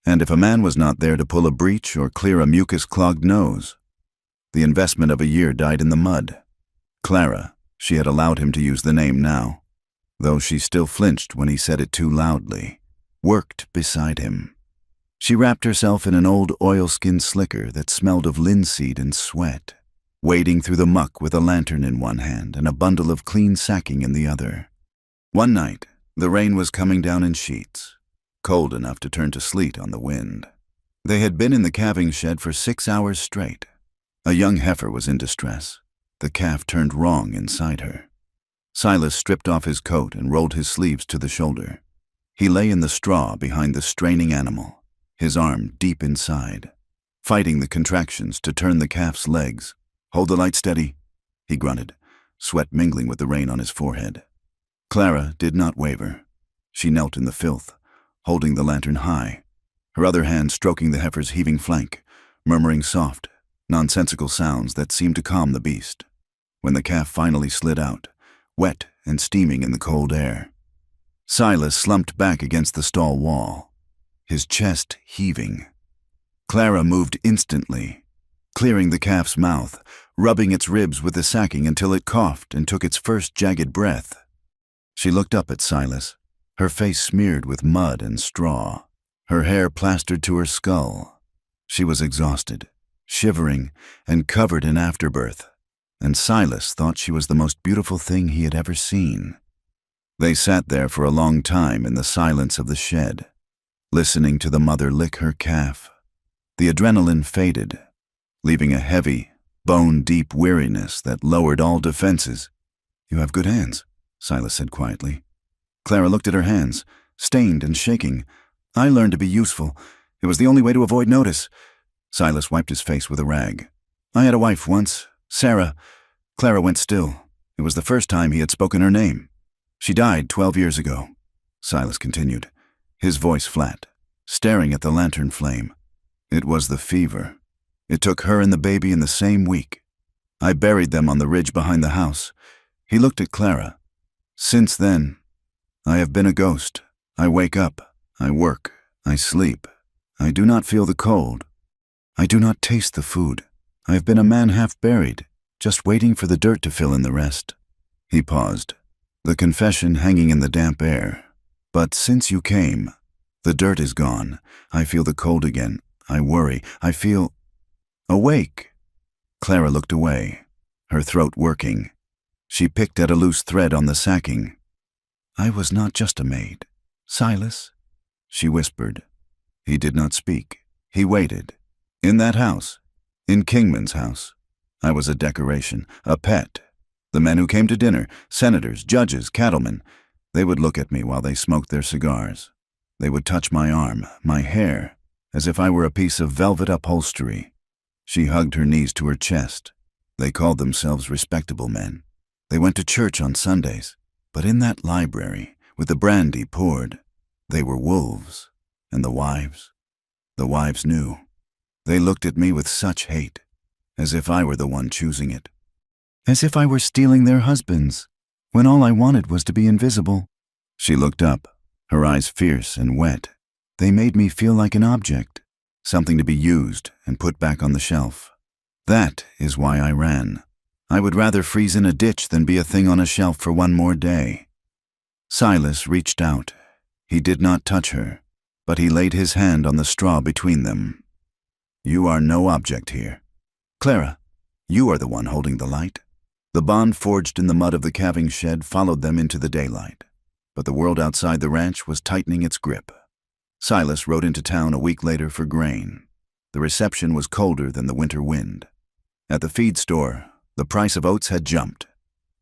and if a man was not there to pull a breech or clear a mucus-clogged nose, the investment of a year died in the mud. Clara, she had allowed him to use the name now, though she still flinched when he said it too loudly, worked beside him. She wrapped herself in an old oilskin slicker that smelled of linseed and sweat, wading through the muck with a lantern in one hand and a bundle of clean sacking in the other. One night, the rain was coming down in sheets, cold enough to turn to sleet on the wind. They had been in the calving shed for 6 hours straight. A young heifer was in distress. The calf turned wrong inside her. Silas stripped off his coat and rolled his sleeves to the shoulder. He lay in the straw behind the straining animal, his arm deep inside, fighting the contractions to turn the calf's legs. "Hold the light steady," he grunted, sweat mingling with the rain on his forehead. Clara did not waver. She knelt in the filth, holding the lantern high, her other hand stroking the heifer's heaving flank, murmuring soft, nonsensical sounds that seemed to calm the beast. When the calf finally slid out, wet and steaming in the cold air, Silas slumped back against the stall wall, his chest heaving. Clara moved instantly, clearing the calf's mouth, rubbing its ribs with the sacking until it coughed and took its first jagged breath. She looked up at Silas, her face smeared with mud and straw, her hair plastered to her skull. She was exhausted, shivering, and covered in afterbirth, and Silas thought she was the most beautiful thing he had ever seen. They sat there for a long time in the silence of the shed, listening to the mother lick her calf. The adrenaline faded, leaving a heavy, bone-deep weariness that lowered all defenses. You have good hands, Silas said quietly. Clara looked at her hands, stained and shaking. I learned to be useful. It was the only way to avoid notice. Silas wiped his face with a rag. I had a wife once, Sarah. Clara went still. It was the first time he had spoken her name. She died 12 years ago, Silas continued, his voice flat, staring at the lantern flame. It was the fever. It took her and the baby in the same week. I buried them on the ridge behind the house. He looked at Clara. Since then, I have been a ghost. I wake up. I work. I sleep. I do not feel the cold. I do not taste the food. I have been a man half buried, just waiting for the dirt to fill in the rest. He paused, the confession hanging in the damp air. But since you came, the dirt is gone. I feel the cold again. I worry. I feel awake. Clara looked away, her throat working. She picked at a loose thread on the sacking. I was not just a maid. Silas, she whispered. He did not speak. He waited. In that house, in Kingman's house, I was a decoration, a pet. The men who came to dinner, senators, judges, cattlemen, they would look at me while they smoked their cigars. They would touch my arm, my hair, as if I were a piece of velvet upholstery. She hugged her knees to her chest. They called themselves respectable men. They went to church on Sundays, but in that library, with the brandy poured, they were wolves. And the wives knew. They looked at me with such hate, as if I were the one choosing it. As if I were stealing their husbands, when all I wanted was to be invisible. She looked up, her eyes fierce and wet. They made me feel like an object, something to be used and put back on the shelf. That is why I ran. I would rather freeze in a ditch than be a thing on a shelf for one more day. Silas reached out. He did not touch her, but he laid his hand on the straw between them. You are no object here. Clara, you are the one holding the light. The bond forged in the mud of the calving shed followed them into the daylight, but the world outside the ranch was tightening its grip. Silas rode into town a week later for grain. The reception was colder than the winter wind. At the feed store, the price of oats had jumped.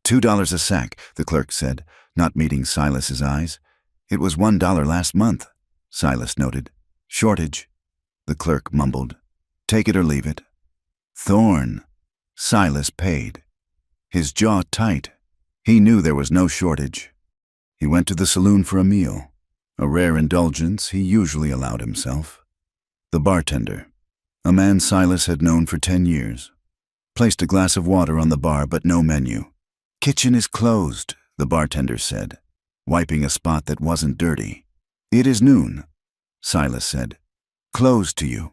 $2 a sack, the clerk said, not meeting Silas's eyes. It was $1 last month, Silas noted. Shortage, the clerk mumbled. Take it or leave it. Thorn. Silas paid. His jaw tight. He knew there was no shortage. He went to the saloon for a meal, a rare indulgence he usually allowed himself. The bartender, a man Silas had known for 10 years, placed a glass of water on the bar but no menu. Kitchen is closed, the bartender said, wiping a spot that wasn't dirty. It is noon, Silas said. Closed to you.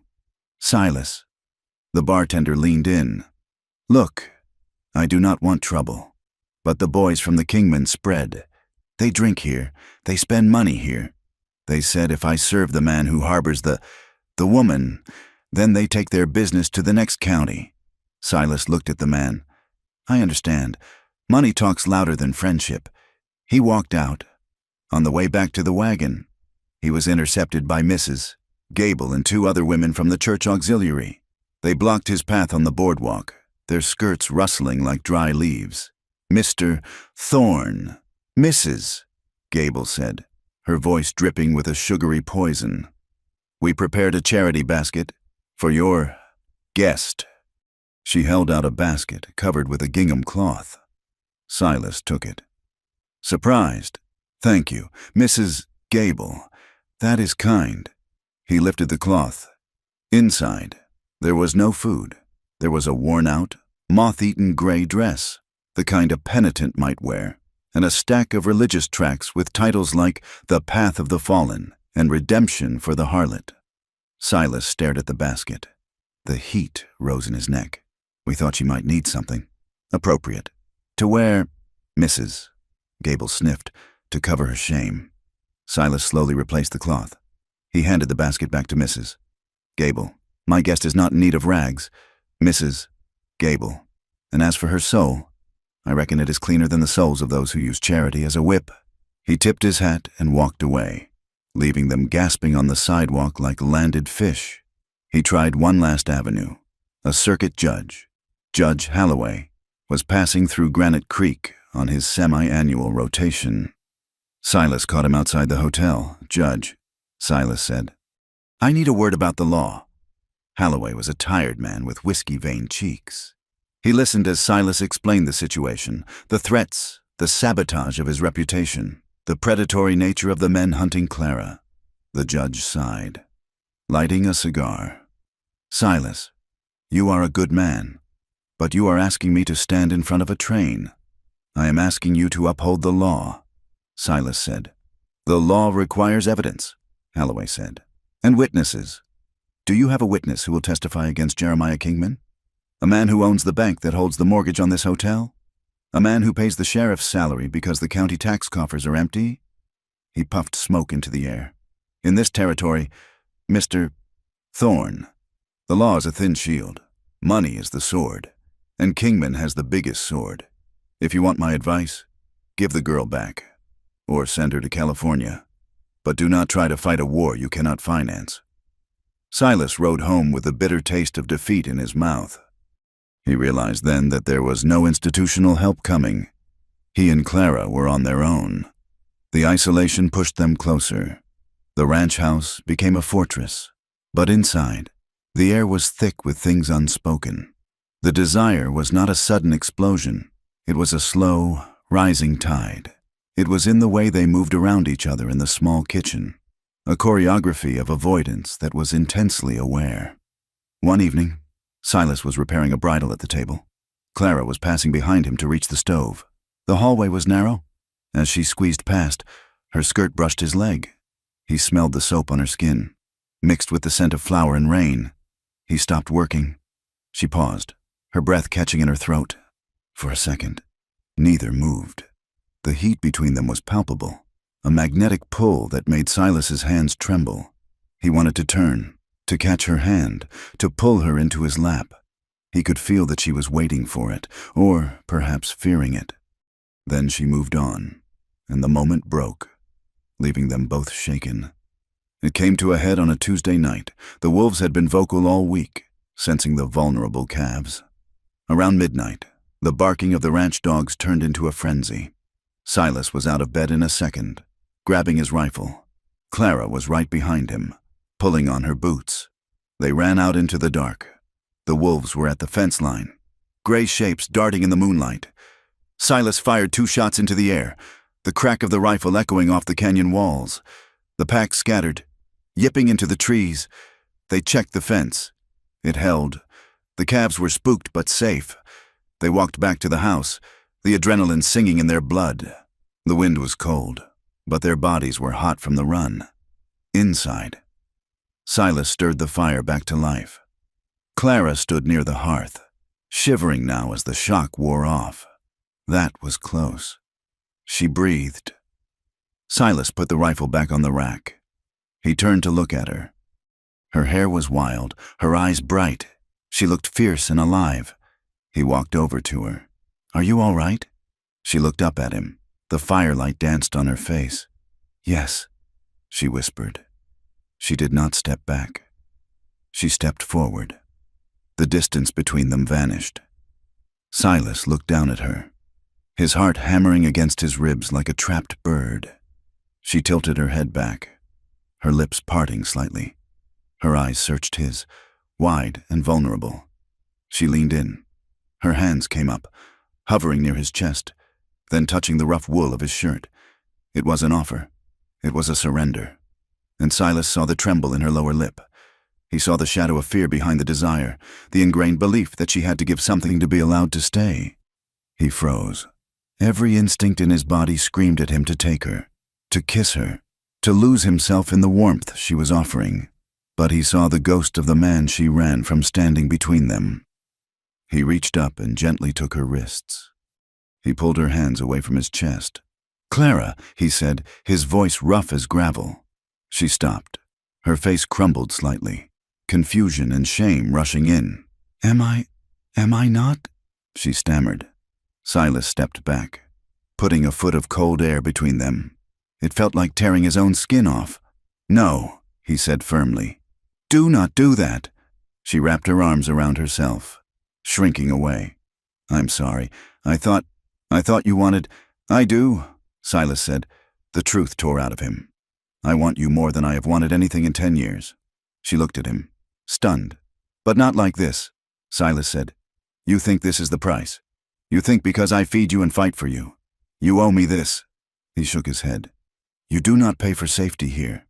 Silas. The bartender leaned in. Look, I do not want trouble, but the boys from the Kingman spread. They drink here. They spend money here. They said if I serve the man who harbors the woman, then they take their business to the next county. Silas looked at the man. I understand. Money talks louder than friendship. He walked out. On the way back to the wagon, he was intercepted by Mrs. Gable and 2 other women from the church auxiliary. They blocked his path on the boardwalk, their skirts rustling like dry leaves. Mr. Thorne. Mrs. Gable said, her voice dripping with a sugary poison. We prepared a charity basket for your guest. She held out a basket covered with a gingham cloth. Silas took it. Surprised. Thank you, Mrs. Gable. That is kind. He lifted the cloth. Inside, there was no food. There was a worn-out, moth-eaten gray dress, the kind a penitent might wear, and a stack of religious tracts with titles like The Path of the Fallen and Redemption for the Harlot. Silas stared at the basket. The heat rose in his neck. We thought she might need something appropriate to wear. Mrs. Gable sniffed to cover her shame. Silas slowly replaced the cloth. He handed the basket back to Mrs. Gable. My guest is not in need of rags. Mrs. Gable. And as for her soul, I reckon it is cleaner than the souls of those who use charity as a whip. He tipped his hat and walked away, leaving them gasping on the sidewalk like landed fish. He tried one last avenue. A circuit judge, Judge Halloway, was passing through Granite Creek on his semi-annual rotation. Silas caught him outside the hotel. "Judge," Silas said, "I need a word about the law." Holloway was a tired man with whiskey-veined cheeks. He listened as Silas explained the situation, the threats, the sabotage of his reputation, the predatory nature of the men hunting Clara. The judge sighed, lighting a cigar. "Silas, you are a good man, but you are asking me to stand in front of a train. I am asking you to uphold the law," Silas said. "The law requires evidence," Holloway said, "and witnesses. Do you have a witness who will testify against Jeremiah Kingman? A man who owns the bank that holds the mortgage on this hotel? A man who pays the sheriff's salary because the county tax coffers are empty?" He puffed smoke into the air. "In this territory, Mr. Thorne, the law is a thin shield. Money is the sword, and Kingman has the biggest sword. If you want my advice, give the girl back, or send her to California. But do not try to fight a war you cannot finance." Silas rode home with a bitter taste of defeat in his mouth. He realized then that there was no institutional help coming. He and Clara were on their own. The isolation pushed them closer. The ranch house became a fortress, but inside, the air was thick with things unspoken. The desire was not a sudden explosion. It was a slow, rising tide. It was in the way they moved around each other in the small kitchen, a choreography of avoidance that was intensely aware. One evening, Silas was repairing a bridle at the table. Clara was passing behind him to reach the stove. The hallway was narrow. As she squeezed past, her skirt brushed his leg. He smelled the soap on her skin, mixed with the scent of flour and rain. He stopped working. She paused, her breath catching in her throat. For a second, neither moved. The heat between them was palpable, a magnetic pull that made Silas's hands tremble. He wanted to turn, to catch her hand, to pull her into his lap. He could feel that she was waiting for it, or perhaps fearing it. Then she moved on, and the moment broke, leaving them both shaken. It came to a head on a Tuesday night. The wolves had been vocal all week, sensing the vulnerable calves. Around midnight, the barking of the ranch dogs turned into a frenzy. Silas was out of bed in a second, grabbing his rifle. Clara was right behind him, pulling on her boots. They ran out into the dark. The wolves were at the fence line, gray shapes darting in the moonlight. Silas fired 2 shots into the air, the crack of the rifle echoing off the canyon walls. The pack scattered, yipping into the trees. They checked the fence. It held. The calves were spooked but safe. They walked back to the house, the adrenaline singing in their blood. The wind was cold, but their bodies were hot from the run. Inside, Silas stirred the fire back to life. Clara stood near the hearth, shivering now as the shock wore off. That was close. She breathed. Silas put the rifle back on the rack. He turned to look at her. Her hair was wild, her eyes bright. She looked fierce and alive. He walked over to her. "Are you all right?" She looked up at him. The firelight danced on her face. "Yes," she whispered. She did not step back. She stepped forward. The distance between them vanished. Silas looked down at her, his heart hammering against his ribs like a trapped bird. She tilted her head back, her lips parting slightly. Her eyes searched his, wide and vulnerable. She leaned in. Her hands came up, hovering near his chest, then touching the rough wool of his shirt. It was an offer. It was a surrender. And Silas saw the tremble in her lower lip. He saw the shadow of fear behind the desire, the ingrained belief that she had to give something to be allowed to stay. He froze. Every instinct in his body screamed at him to take her, to kiss her, to lose himself in the warmth she was offering. But he saw the ghost of the man she ran from standing between them. He reached up and gently took her wrists. He pulled her hands away from his chest. "Clara," he said, his voice rough as gravel. She stopped. Her face crumbled slightly, confusion and shame rushing in. Am I not?" she stammered. Silas stepped back, putting a foot of cold air between them. It felt like tearing his own skin off. "No," he said firmly. "Do not do that." She wrapped her arms around herself, shrinking away. "I'm sorry. I thought I thought you wanted— I do, Silas said. The truth tore out of him. I want you more than I have wanted anything in 10 years. She looked at him, stunned. But not like this, Silas said. You think this is the price? You think because I feed you and fight for you, you owe me this? He shook his head. You do not pay for safety here.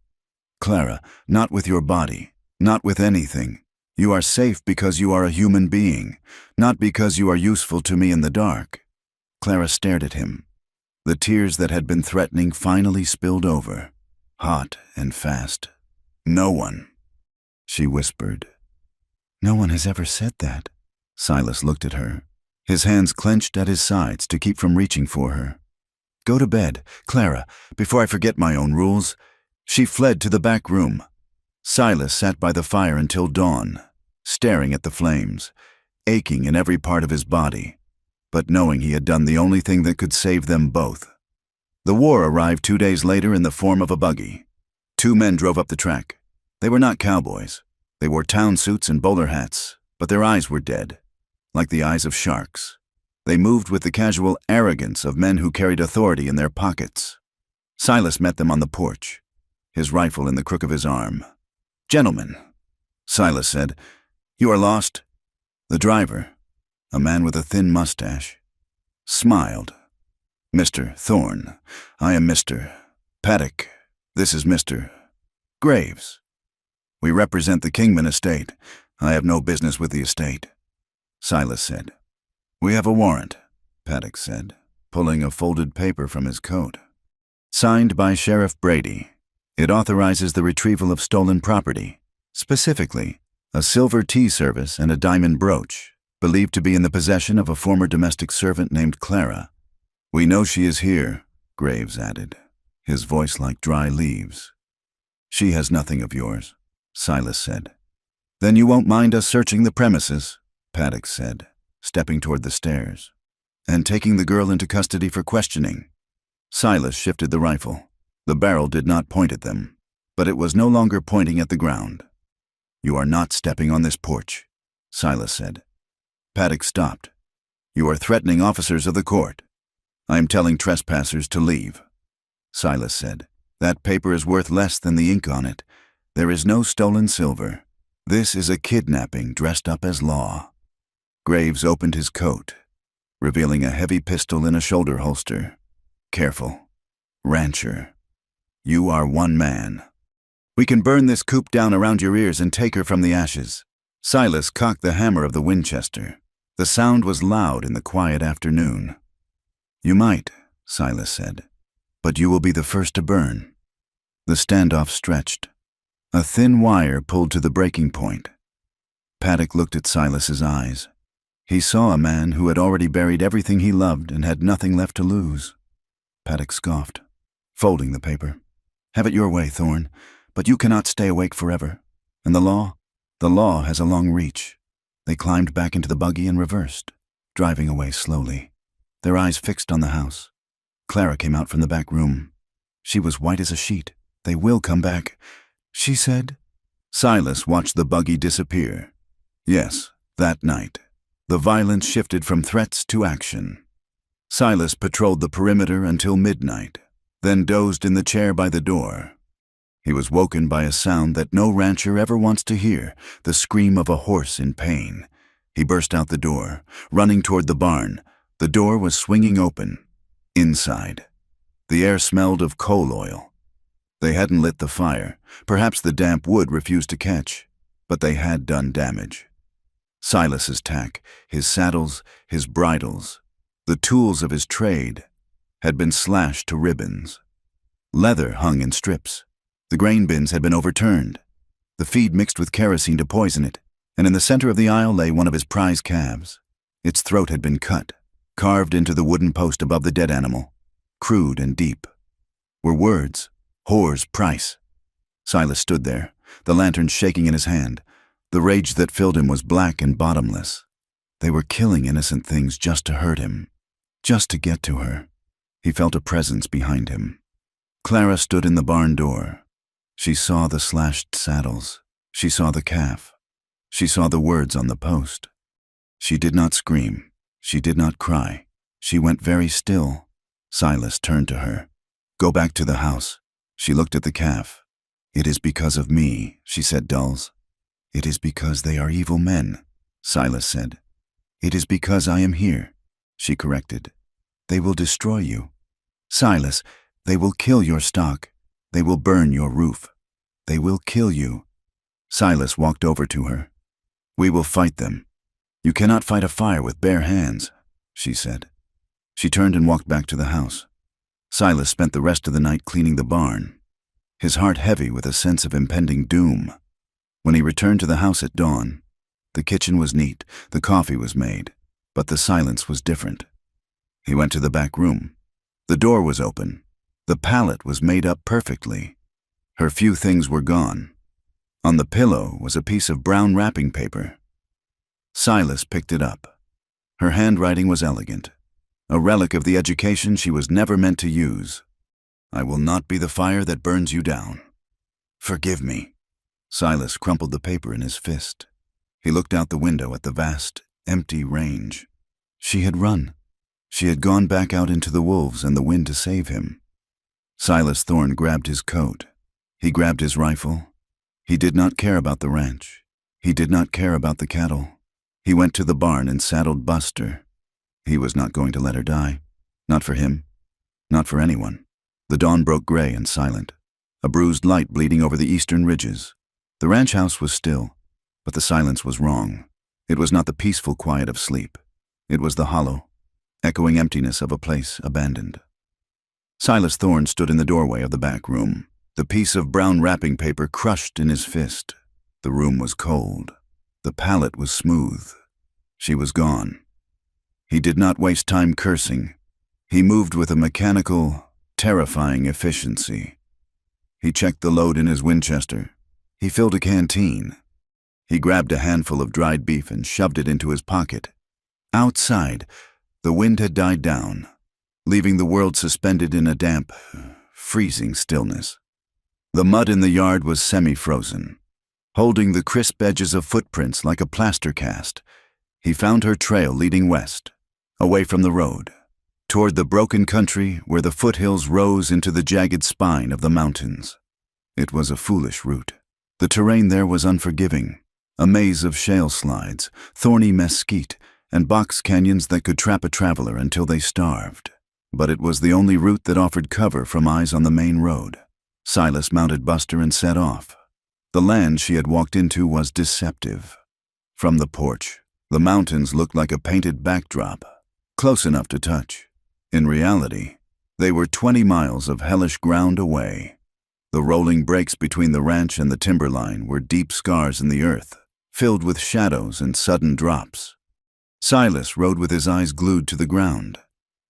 Clara, not with your body, not with anything. You are safe because you are a human being, not because you are useful to me in the dark. Clara stared at him. The tears that had been threatening finally spilled over, hot and fast. No one, she whispered. No one has ever said that. Silas looked at her, his hands clenched at his sides to keep from reaching for her. Go to bed, Clara, before I forget my own rules. She fled to the back room. Silas sat by the fire until dawn, staring at the flames, aching in every part of his body, but knowing he had done the only thing that could save them both. The war arrived 2 days later in the form of a buggy. 2 men drove up the track. They were not cowboys. They wore town suits and bowler hats, but their eyes were dead, like the eyes of sharks. They moved with the casual arrogance of men who carried authority in their pockets. Silas met them on the porch, his rifle in the crook of his arm. Gentlemen, Silas said, you are lost? The driver, a man with a thin mustache, smiled. Mr. Thorne, I am Mr. Paddock. This is Mr. Graves. We represent the Kingman estate. I have no business with the estate. Silas said. We have a warrant, Paddock said, pulling a folded paper from his coat. Signed by Sheriff Brady. It authorizes the retrieval of stolen property, specifically a silver tea service and a diamond brooch, believed to be in the possession of a former domestic servant named Clara. We know she is here, Graves added, his voice like dry leaves. She has nothing of yours, Silas said. Then you won't mind us searching the premises, Paddock said, stepping toward the stairs, and taking the girl into custody for questioning. Silas shifted the rifle. The barrel did not point at them, but it was no longer pointing at the ground. You are not stepping on this porch, Silas said. Paddock stopped. You are threatening officers of the court. I am telling trespassers to leave. Silas said. That paper is worth less than the ink on it. There is no stolen silver. This is a kidnapping dressed up as law. Graves opened his coat, revealing a heavy pistol in a shoulder holster. Careful. Rancher. You are one man. We can burn this coop down around your ears and take her from the ashes. Silas cocked the hammer of the Winchester. The sound was loud in the quiet afternoon. You might, Silas said, but you will be the first to burn. The standoff stretched. A thin wire pulled to the breaking point. Paddock looked at Silas's eyes. He saw a man who had already buried everything he loved and had nothing left to lose. Paddock scoffed, folding the paper. Have it your way, Thorne, but you cannot stay awake forever. And the law has a long reach. They climbed back into the buggy and reversed, driving away slowly, their eyes fixed on the house. Clara came out from the back room. She was white as a sheet. They will come back, she said. Silas watched the buggy disappear. Yes, that night, the violence shifted from threats to action. Silas patrolled the perimeter until midnight, then dozed in the chair by the door. He was woken by a sound that no rancher ever wants to hear, the scream of a horse in pain. He burst out the door, running toward the barn. The door was swinging open. Inside, the air smelled of coal oil. They hadn't lit the fire. Perhaps the damp wood refused to catch, but they had done damage. Silas's tack, his saddles, his bridles, the tools of his trade, had been slashed to ribbons. Leather hung in strips. The grain bins had been overturned. The feed mixed with kerosene to poison it, and in the center of the aisle lay one of his prize calves. Its throat had been cut, carved into the wooden post above the dead animal. Crude and deep were words, whore's price. Silas stood there, the lantern shaking in his hand. The rage that filled him was black and bottomless. They were killing innocent things just to hurt him, just to get to her. He felt a presence behind him. Clara stood in the barn door. She saw the slashed saddles. She saw the calf. She saw the words on the post. She did not scream. She did not cry. She went very still. Silas turned to her. "Go back to the house." She looked at the calf. "It is because of me," she said dulls. "It is because they are evil men," Silas said. "It is because I am here," she corrected. "They will destroy you. Silas, they will kill your stock. They will burn your roof. They will kill you." Silas walked over to her. "We will fight them. You cannot fight a fire with bare hands," she said. She turned and walked back to the house. Silas spent the rest of the night cleaning the barn, his heart heavy with a sense of impending doom. When he returned to the house at dawn, the kitchen was neat, the coffee was made, but the silence was different. He went to the back room. The door was open. The pallet was made up perfectly. Her few things were gone. On the pillow was a piece of brown wrapping paper. Silas picked it up. Her handwriting was elegant, a relic of the education she was never meant to use. "I will not be the fire that burns you down. Forgive me." Silas crumpled the paper in his fist. He looked out the window at the vast, empty range. She had run. She had gone back out into the wolves and the wind to save him. Silas Thorne grabbed his coat. He grabbed his rifle. He did not care about the ranch. He did not care about the cattle. He went to the barn and saddled Buster. He was not going to let her die. Not for him. Not for anyone. The dawn broke gray and silent, a bruised light bleeding over the eastern ridges. The ranch house was still, but the silence was wrong. It was not the peaceful quiet of sleep. It was the hollow, echoing emptiness of a place abandoned. Silas Thorne stood in the doorway of the back room, the piece of brown wrapping paper crushed in his fist. The room was cold. The pallet was smooth. She was gone. He did not waste time cursing. He moved with a mechanical, terrifying efficiency. He checked the load in his Winchester. He filled a canteen. He grabbed a handful of dried beef and shoved it into his pocket. Outside, the wind had died down, leaving the world suspended in a damp, freezing stillness. The mud in the yard was semi-frozen, holding the crisp edges of footprints like a plaster cast. He found her trail leading west, away from the road, toward the broken country where the foothills rose into the jagged spine of the mountains. It was a foolish route. The terrain there was unforgiving, a maze of shale slides, thorny mesquite, and box canyons that could trap a traveler until they starved. But it was the only route that offered cover from eyes on the main road. Silas mounted Buster and set off. The land she had walked into was deceptive. From the porch, the mountains looked like a painted backdrop, close enough to touch. In reality, they were 20 miles of hellish ground away. The rolling breaks between the ranch and the timberline were deep scars in the earth, filled with shadows and sudden drops. Silas rode with his eyes glued to the ground.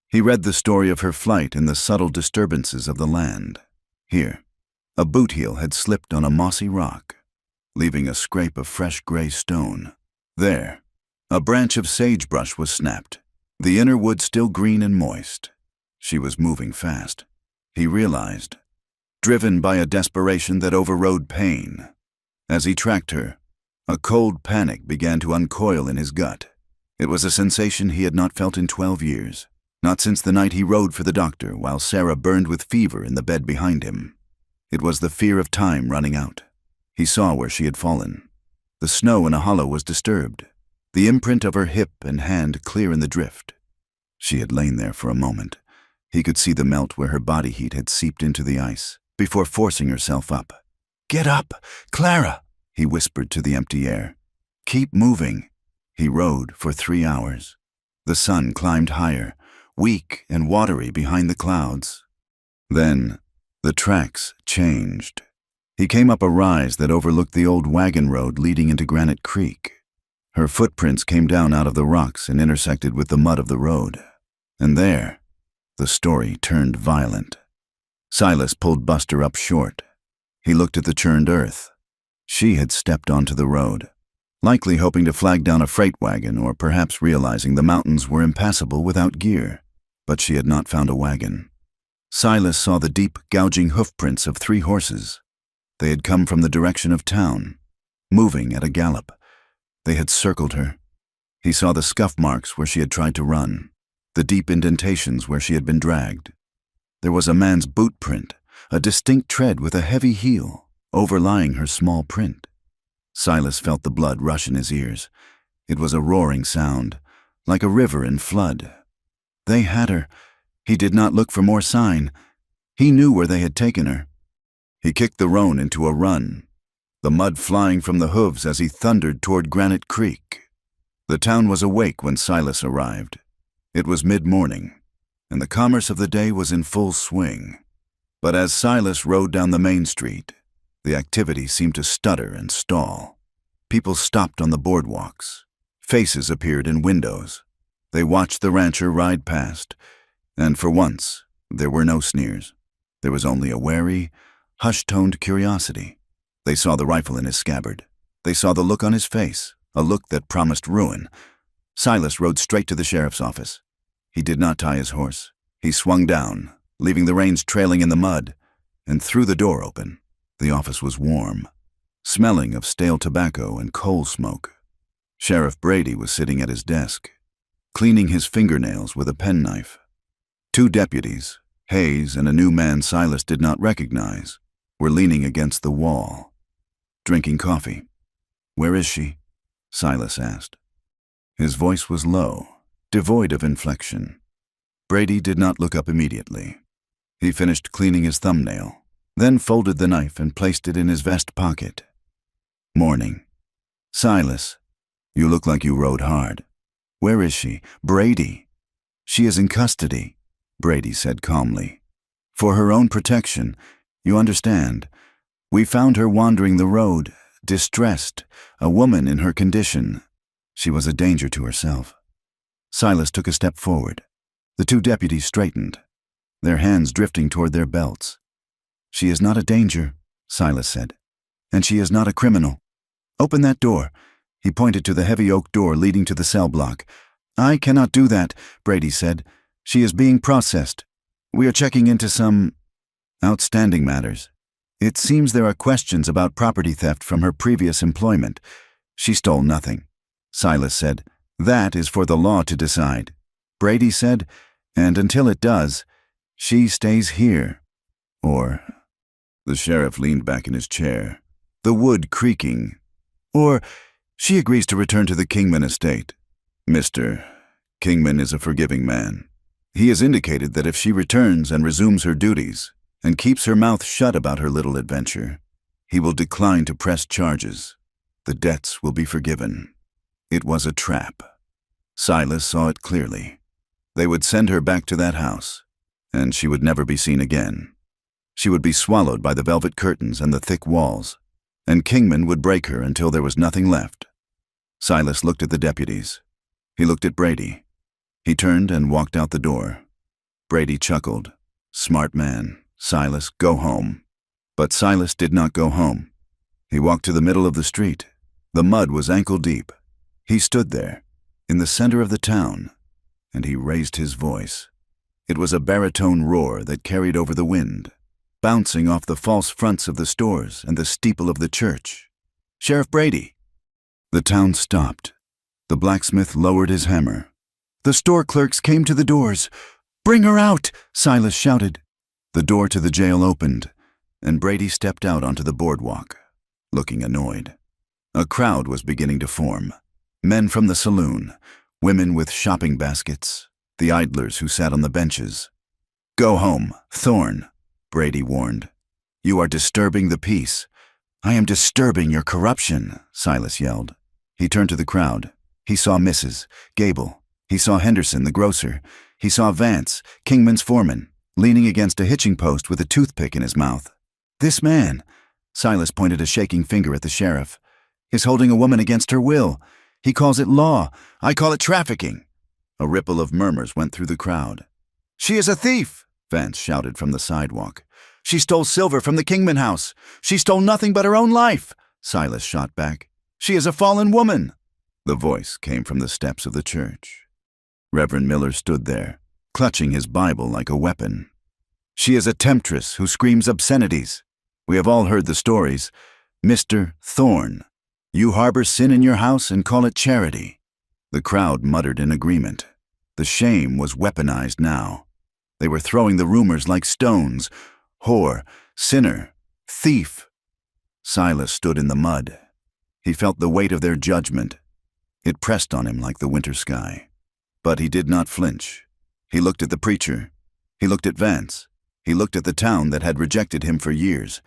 He read the story of her flight in the subtle disturbances of the land. Here, a boot heel had slipped on a mossy rock, leaving a scrape of fresh gray stone. There, a branch of sagebrush was snapped, the inner wood still green and moist. She was moving fast, he realized, driven by a desperation that overrode pain. As he tracked her, a cold panic began to uncoil in his gut. It was a sensation he had not felt in 12 years, not since the night he rode for the doctor while Sarah burned with fever in the bed behind him. It was the fear of time running out. He saw where she had fallen. The snow in a hollow was disturbed, the imprint of her hip and hand clear in the drift. She had lain there for a moment. He could see the melt where her body heat had seeped into the ice, before forcing herself up. "Get up, Clara," he whispered to the empty air. "Keep moving." He rode for 3 hours. The sun climbed higher, weak and watery behind the clouds. Then, the tracks changed. He came up a rise that overlooked the old wagon road leading into Granite Creek. Her footprints came down out of the rocks and intersected with the mud of the road. And there, the story turned violent. Silas pulled Buster up short. He looked at the churned earth. She had stepped onto the road, likely hoping to flag down a freight wagon or perhaps realizing the mountains were impassable without gear. But she had not found a wagon. Silas saw the deep, gouging hoofprints of 3 horses. They had come from the direction of town, moving at a gallop. They had circled her. He saw the scuff marks where she had tried to run. the deep indentations where she had been dragged. There was a man's boot print, a distinct tread with a heavy heel, overlying her small print. Silas felt the blood rush in his ears. It was a roaring sound, like a river in flood. They had her. He did not look for more sign. He knew where they had taken her. He kicked the roan into a run, the mud flying from the hooves as he thundered toward Granite Creek. The town was awake when Silas arrived. It was mid-morning, and the commerce of the day was in full swing. But as Silas rode down the main street, the activity seemed to stutter and stall. People stopped on the boardwalks. Faces appeared in windows. They watched the rancher ride past, and for once, there were no sneers. There was only a wary, hush-toned curiosity. They saw the rifle in his scabbard. They saw the look on his face, a look that promised ruin. Silas rode straight to the sheriff's office. He did not tie his horse. He swung down, leaving the reins trailing in the mud, and threw the door open. The office was warm, smelling of stale tobacco and coal smoke. Sheriff Brady was sitting at his desk, cleaning his fingernails with a penknife. Two deputies, Hayes and a new man Silas did not recognize, were leaning against the wall, drinking coffee. "Where is she?" Silas asked. His voice was low, devoid of inflection. Brady did not look up immediately. He finished cleaning his thumbnail, then folded the knife and placed it in his vest pocket. "Morning. Silas, you look like you rode hard. Where is she? Brady." "She is in custody," Brady said calmly. "For her own protection, you understand. We found her wandering the road, distressed, a woman in her condition. She was a danger to herself." Silas took a step forward. The two deputies straightened, their hands drifting toward their belts. "She is not a danger," Silas said, "and she is not a criminal. Open that door." He pointed to the heavy oak door leading to the cell block. "I cannot do that," Brady said. "She is being processed. We are checking into some outstanding matters. It seems there are questions about property theft from her previous employment. She stole nothing." Silas said, "That is for the law to decide." Brady said, "And until it does, she stays here." Or, the sheriff leaned back in his chair, the wood creaking. "Or, she agrees to return to the Kingman estate. Mr. Kingman is a forgiving man. He has indicated that if she returns and resumes her duties, and keeps her mouth shut about her little adventure, he will decline to press charges. The debts will be forgiven." It was a trap. Silas saw it clearly. They would send her back to that house, and she would never be seen again. She would be swallowed by the velvet curtains and the thick walls, and Kingman would break her until there was nothing left. Silas looked at the deputies. He looked at Brady. He turned and walked out the door. Brady chuckled. "Smart man. Silas, go home." But Silas did not go home. He walked to the middle of the street. The mud was ankle deep. He stood there, in the center of the town, and he raised his voice. It was a baritone roar that carried over the wind, bouncing off the false fronts of the stores and the steeple of the church. "Sheriff Brady!" The town stopped. The blacksmith lowered his hammer. The store clerks came to the doors. "Bring her out!" Silas shouted. The door to the jail opened, and Brady stepped out onto the boardwalk, looking annoyed. A crowd was beginning to form. Men from the saloon, women with shopping baskets, the idlers who sat on the benches. "Go home, Thorne," Brady warned. "You are disturbing the peace." "I am disturbing your corruption," Silas yelled. He turned to the crowd. He saw Mrs. Gable. He saw Henderson, the grocer. He saw Vance, Kingman's foreman, leaning against a hitching post with a toothpick in his mouth. "This man," Silas pointed a shaking finger at the sheriff, "is holding a woman against her will. He calls it law. I call it trafficking." A ripple of murmurs went through the crowd. "She is a thief," Vance shouted from the sidewalk. "She stole silver from the Kingman house. She stole nothing but her own life," Silas shot back. "She is a fallen woman." The voice came from the steps of the church. Reverend Miller stood there, clutching his Bible like a weapon. "She is a temptress who screams obscenities. We have all heard the stories. Mr. Thorne, you harbor sin in your house and call it charity." The crowd muttered in agreement. The shame was weaponized now. They were throwing the rumors like stones. Whore, sinner, thief. Silas stood in the mud. He felt the weight of their judgment. It pressed on him like the winter sky. But he did not flinch. He looked at the preacher. He looked at Vance. He looked at the town that had rejected him for years.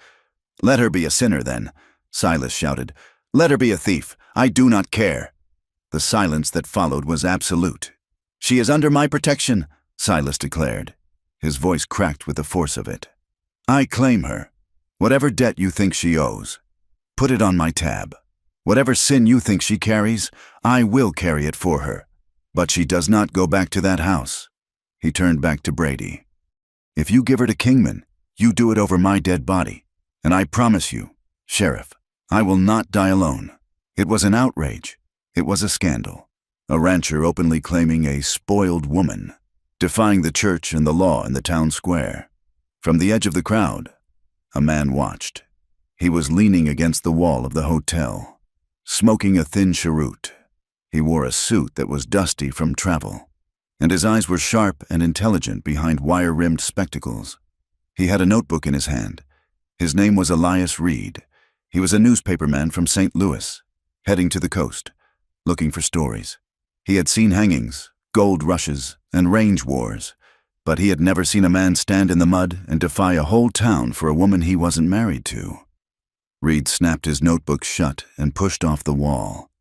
"Let her be a sinner, then," Silas shouted. "Let her be a thief. I do not care." The silence that followed was absolute. "She is under my protection," Silas declared. His voice cracked with the force of it. "I claim her. Whatever debt you think she owes, put it on my tab. Whatever sin you think she carries, I will carry it for her. But she does not go back to that house." He turned back to Brady. "If you give her to Kingman, you do it over my dead body. And I promise you, Sheriff, I will not die alone." It was an outrage. It was a scandal. A rancher openly claiming a spoiled woman, defying the church and the law in the town square. From the edge of the crowd, a man watched. He was leaning against the wall of the hotel, smoking a thin cheroot. He wore a suit that was dusty from travel, and his eyes were sharp and intelligent behind wire-rimmed spectacles. He had a notebook in his hand. His name was Elias Reed. He was a newspaperman from St. Louis, heading to the coast, looking for stories. He had seen hangings, gold rushes, and range wars, but he had never seen a man stand in the mud and defy a whole town for a woman he wasn't married to. Reed snapped his notebook shut and pushed off the wall.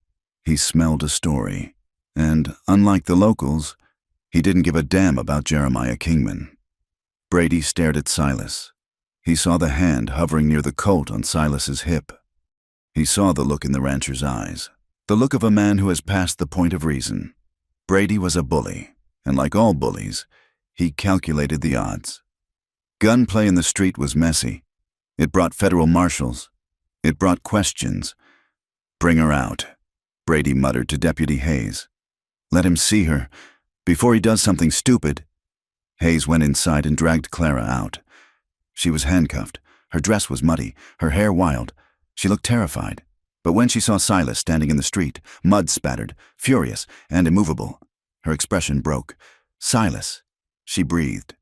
He smelled a story, and, unlike the locals, he didn't give a damn about Jeremiah Kingman. Brady stared at Silas. He saw the hand hovering near the Colt on Silas's hip. He saw the look in the rancher's eyes, the look of a man who has passed the point of reason. Brady was a bully, and like all bullies, he calculated the odds. Gunplay in the street was messy. It brought federal marshals. It brought questions. "Bring her out," Brady muttered to Deputy Hayes. "Let him see her, before he does something stupid." Hayes went inside and dragged Clara out. She was handcuffed. Her dress was muddy, her hair wild. She looked terrified. But when she saw Silas standing in the street, mud-spattered, furious, and immovable, her expression broke. "Silas," she breathed.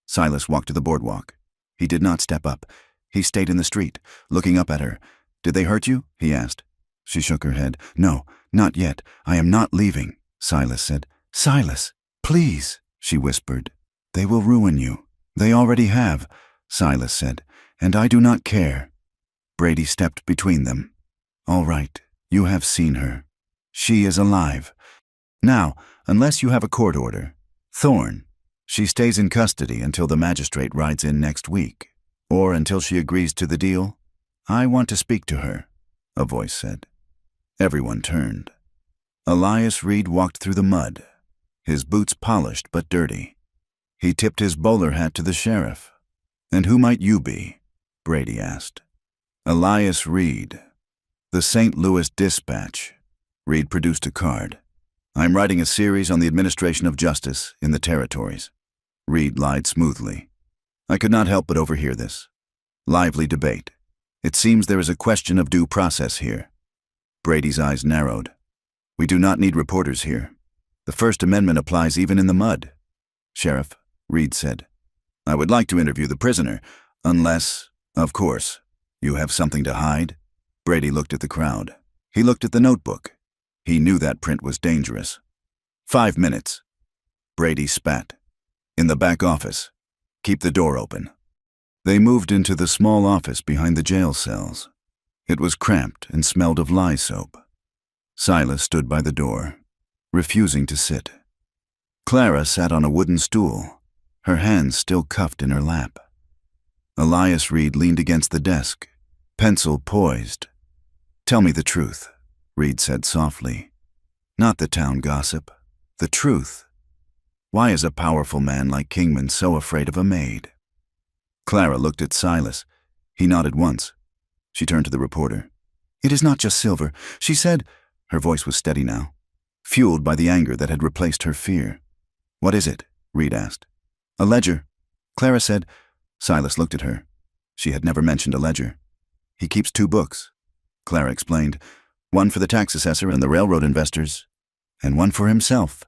Silas walked to the boardwalk. He did not step up. He stayed in the street, looking up at her. "Did they hurt you?" he asked. She shook her head. "No, not yet. I am not leaving," Silas said. "Silas, please," she whispered. "They will ruin you. They already have," Silas said, "and I do not care." Brady stepped between them. "All right, you have seen her. She is alive. Now, unless you have a court order, Thorne, she stays in custody until the magistrate rides in next week, or until she agrees to the deal. I want to speak to her," a voice said. Everyone turned. Elias Reed walked through the mud, his boots polished but dirty. He tipped his bowler hat to the sheriff. "And who might you be?" Brady asked. "Elias Reed, the St. Louis Dispatch." Reed produced a card. "I'm writing a series on the administration of justice in the territories." Reed lied smoothly. "I could not help but overhear this. Lively debate. It seems there is a question of due process here." Brady's eyes narrowed. "We do not need reporters here. The First Amendment applies even in the mud." "Sheriff," Reed said, "I would like to interview the prisoner, unless, of course, you have something to hide." Brady looked at the crowd. He looked at the notebook. He knew that print was dangerous. 5 minutes. Brady spat. "In the back office. Keep the door open." They moved into the small office behind the jail cells. It was cramped and smelled of lye soap. Silas stood by the door, refusing to sit. Clara sat on a wooden stool, her hands still cuffed in her lap. Elias Reed leaned against the desk, pencil poised. "Tell me the truth," Reed said softly. "Not the town gossip. The truth. Why is a powerful man like Kingman so afraid of a maid?" Clara looked at Silas. He nodded once. She turned to the reporter. "It is not just silver. She said—" Her voice was steady now, fueled by the anger that had replaced her fear. "What is it?" Reed asked. "A ledger," Clara said. Silas looked at her. She had never mentioned a ledger. "He keeps 2 books," Clara explained. "One for the tax assessor and the railroad investors, and one for himself."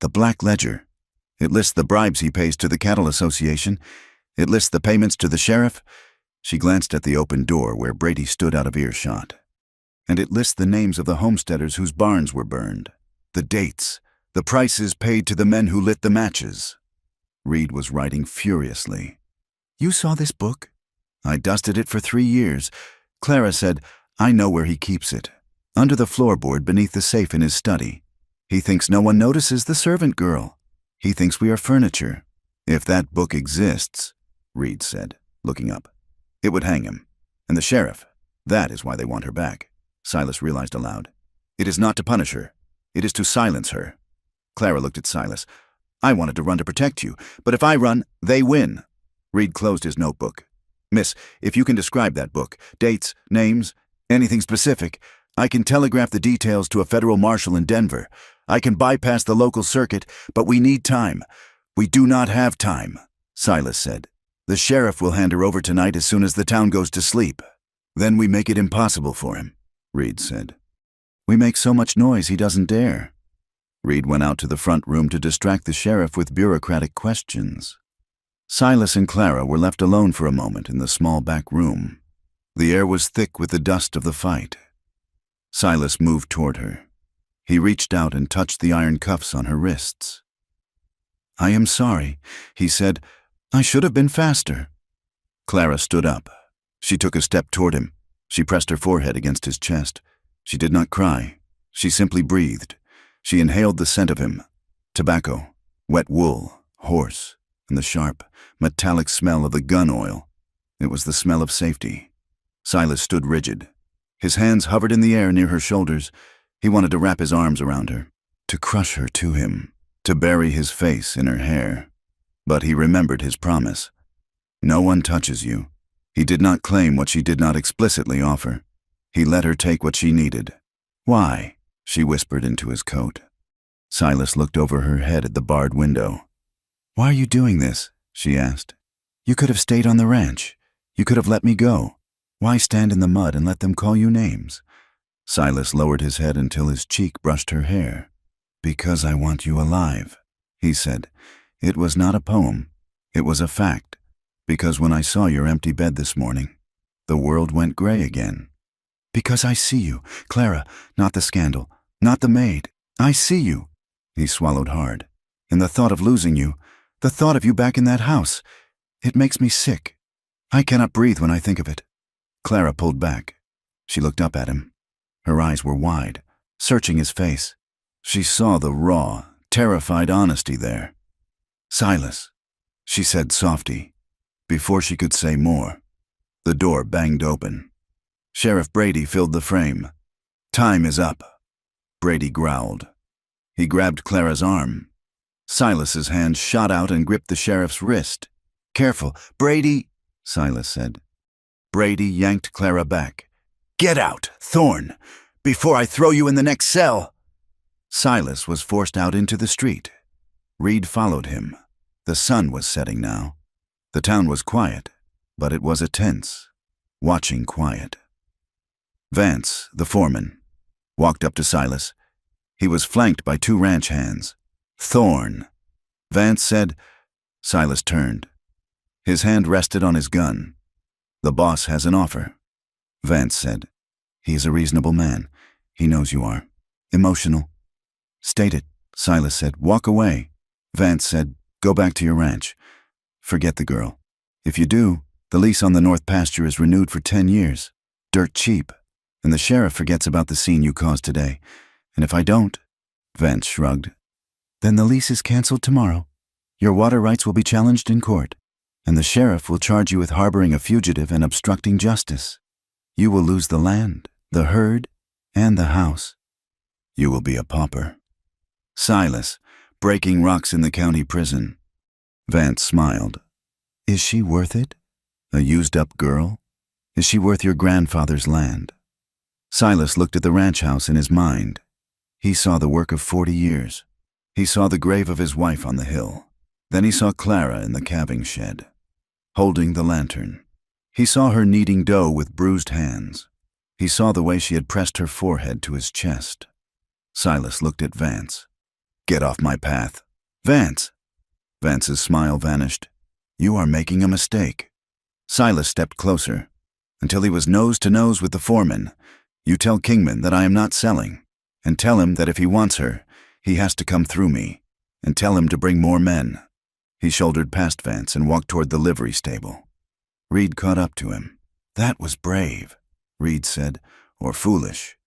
The black ledger. It lists the bribes he pays to the cattle association. It lists the payments to the sheriff. She glanced at the open door where Brady stood out of earshot. And it lists the names of the homesteaders whose barns were burned. The dates. The prices paid to the men who lit the matches. Reed was writing furiously. You saw this book? I dusted it for 3 years. Clara said, I know where he keeps it. Under the floorboard beneath the safe in his study. He thinks no one notices the servant girl. He thinks we are furniture. If that book exists, Reed said, looking up, it would hang him. And the sheriff, that is why they want her back. Silas realized aloud. It is not to punish her. It is to silence her. Clara looked at Silas. I wanted to run to protect you, but if I run, they win. Reed closed his notebook. Miss, if you can describe that book, dates, names, anything specific, I can telegraph the details to a federal marshal in Denver. I can bypass the local circuit, but we need time. We do not have time, Silas said. The sheriff will hand her over tonight as soon as the town goes to sleep. Then we make it impossible for him, Reed said. We make so much noise he doesn't dare. Reed went out to the front room to distract the sheriff with bureaucratic questions. Silas and Clara were left alone for a moment in the small back room. The air was thick with the dust of the fight. Silas moved toward her. He reached out and touched the iron cuffs on her wrists. I am sorry, he said. I should have been faster. Clara stood up. She took a step toward him. She pressed her forehead against his chest. She did not cry. She simply breathed. She inhaled the scent of him. Tobacco, wet wool, horse, and the sharp, metallic smell of the gun oil. It was the smell of safety. Silas stood rigid. His hands hovered in the air near her shoulders. He wanted to wrap his arms around her, to crush her to him, to bury his face in her hair. But he remembered his promise. No one touches you. He did not claim what she did not explicitly offer. He let her take what she needed. Why? She whispered into his coat. Silas looked over her head at the barred window. Why are you doing this? She asked. You could have stayed on the ranch. You could have let me go. Why stand in the mud and let them call you names? Silas lowered his head until his cheek brushed her hair. Because I want you alive, he said. It was not a poem. It was a fact. Because when I saw your empty bed this morning, the world went gray again. Because I see you, Clara, not the scandal, not the maid. I see you. He swallowed hard. And the thought of losing you, the thought of you back in that house, it makes me sick. I cannot breathe when I think of it. Clara pulled back. She looked up at him. Her eyes were wide, searching his face. She saw the raw, terrified honesty there. Silas, she said softly. Before she could say more, the door banged open. Sheriff Brady filled the frame. Time is up, Brady growled. He grabbed Clara's arm. Silas's hand shot out and gripped the sheriff's wrist. Careful, Brady, Silas said. Brady yanked Clara back. Get out, Thorne, before I throw you in the next cell. Silas was forced out into the street. Reed followed him. The sun was setting now. The town was quiet, but it was a tense, watching quiet. Vance, the foreman, walked up to Silas. He was flanked by 2 ranch hands. Thorne, Vance said. Silas turned. His hand rested on his gun. The boss has an offer, Vance said. He is a reasonable man. He knows you are. Emotional. State it, Silas said. Walk away. Vance said, go back to your ranch. Forget the girl. If you do, the lease on the north pasture is renewed for 10 years. Dirt cheap. And the sheriff forgets about the scene you caused today. And if I don't, Vance shrugged, then the lease is canceled tomorrow. Your water rights will be challenged in court, and the sheriff will charge you with harboring a fugitive and obstructing justice. You will lose the land, the herd, and the house. You will be a pauper. Silas, breaking rocks in the county prison. Vance smiled. Is she worth it? A used-up girl? Is she worth your grandfather's land? Silas looked at the ranch house in his mind. He saw the work of 40 years. He saw the grave of his wife on the hill. Then he saw Clara in the calving shed, holding the lantern. He saw her kneading dough with bruised hands. He saw the way she had pressed her forehead to his chest. Silas looked at Vance. Get off my path. Vance! Vance's smile vanished. You are making a mistake. Silas stepped closer, until he was nose to nose with the foreman. You tell Kingman that I am not selling, and tell him that if he wants her, he has to come through me, and tell him to bring more men. He shouldered past Vance and walked toward the livery stable. Reed caught up to him. That was brave, Reed said, or foolish.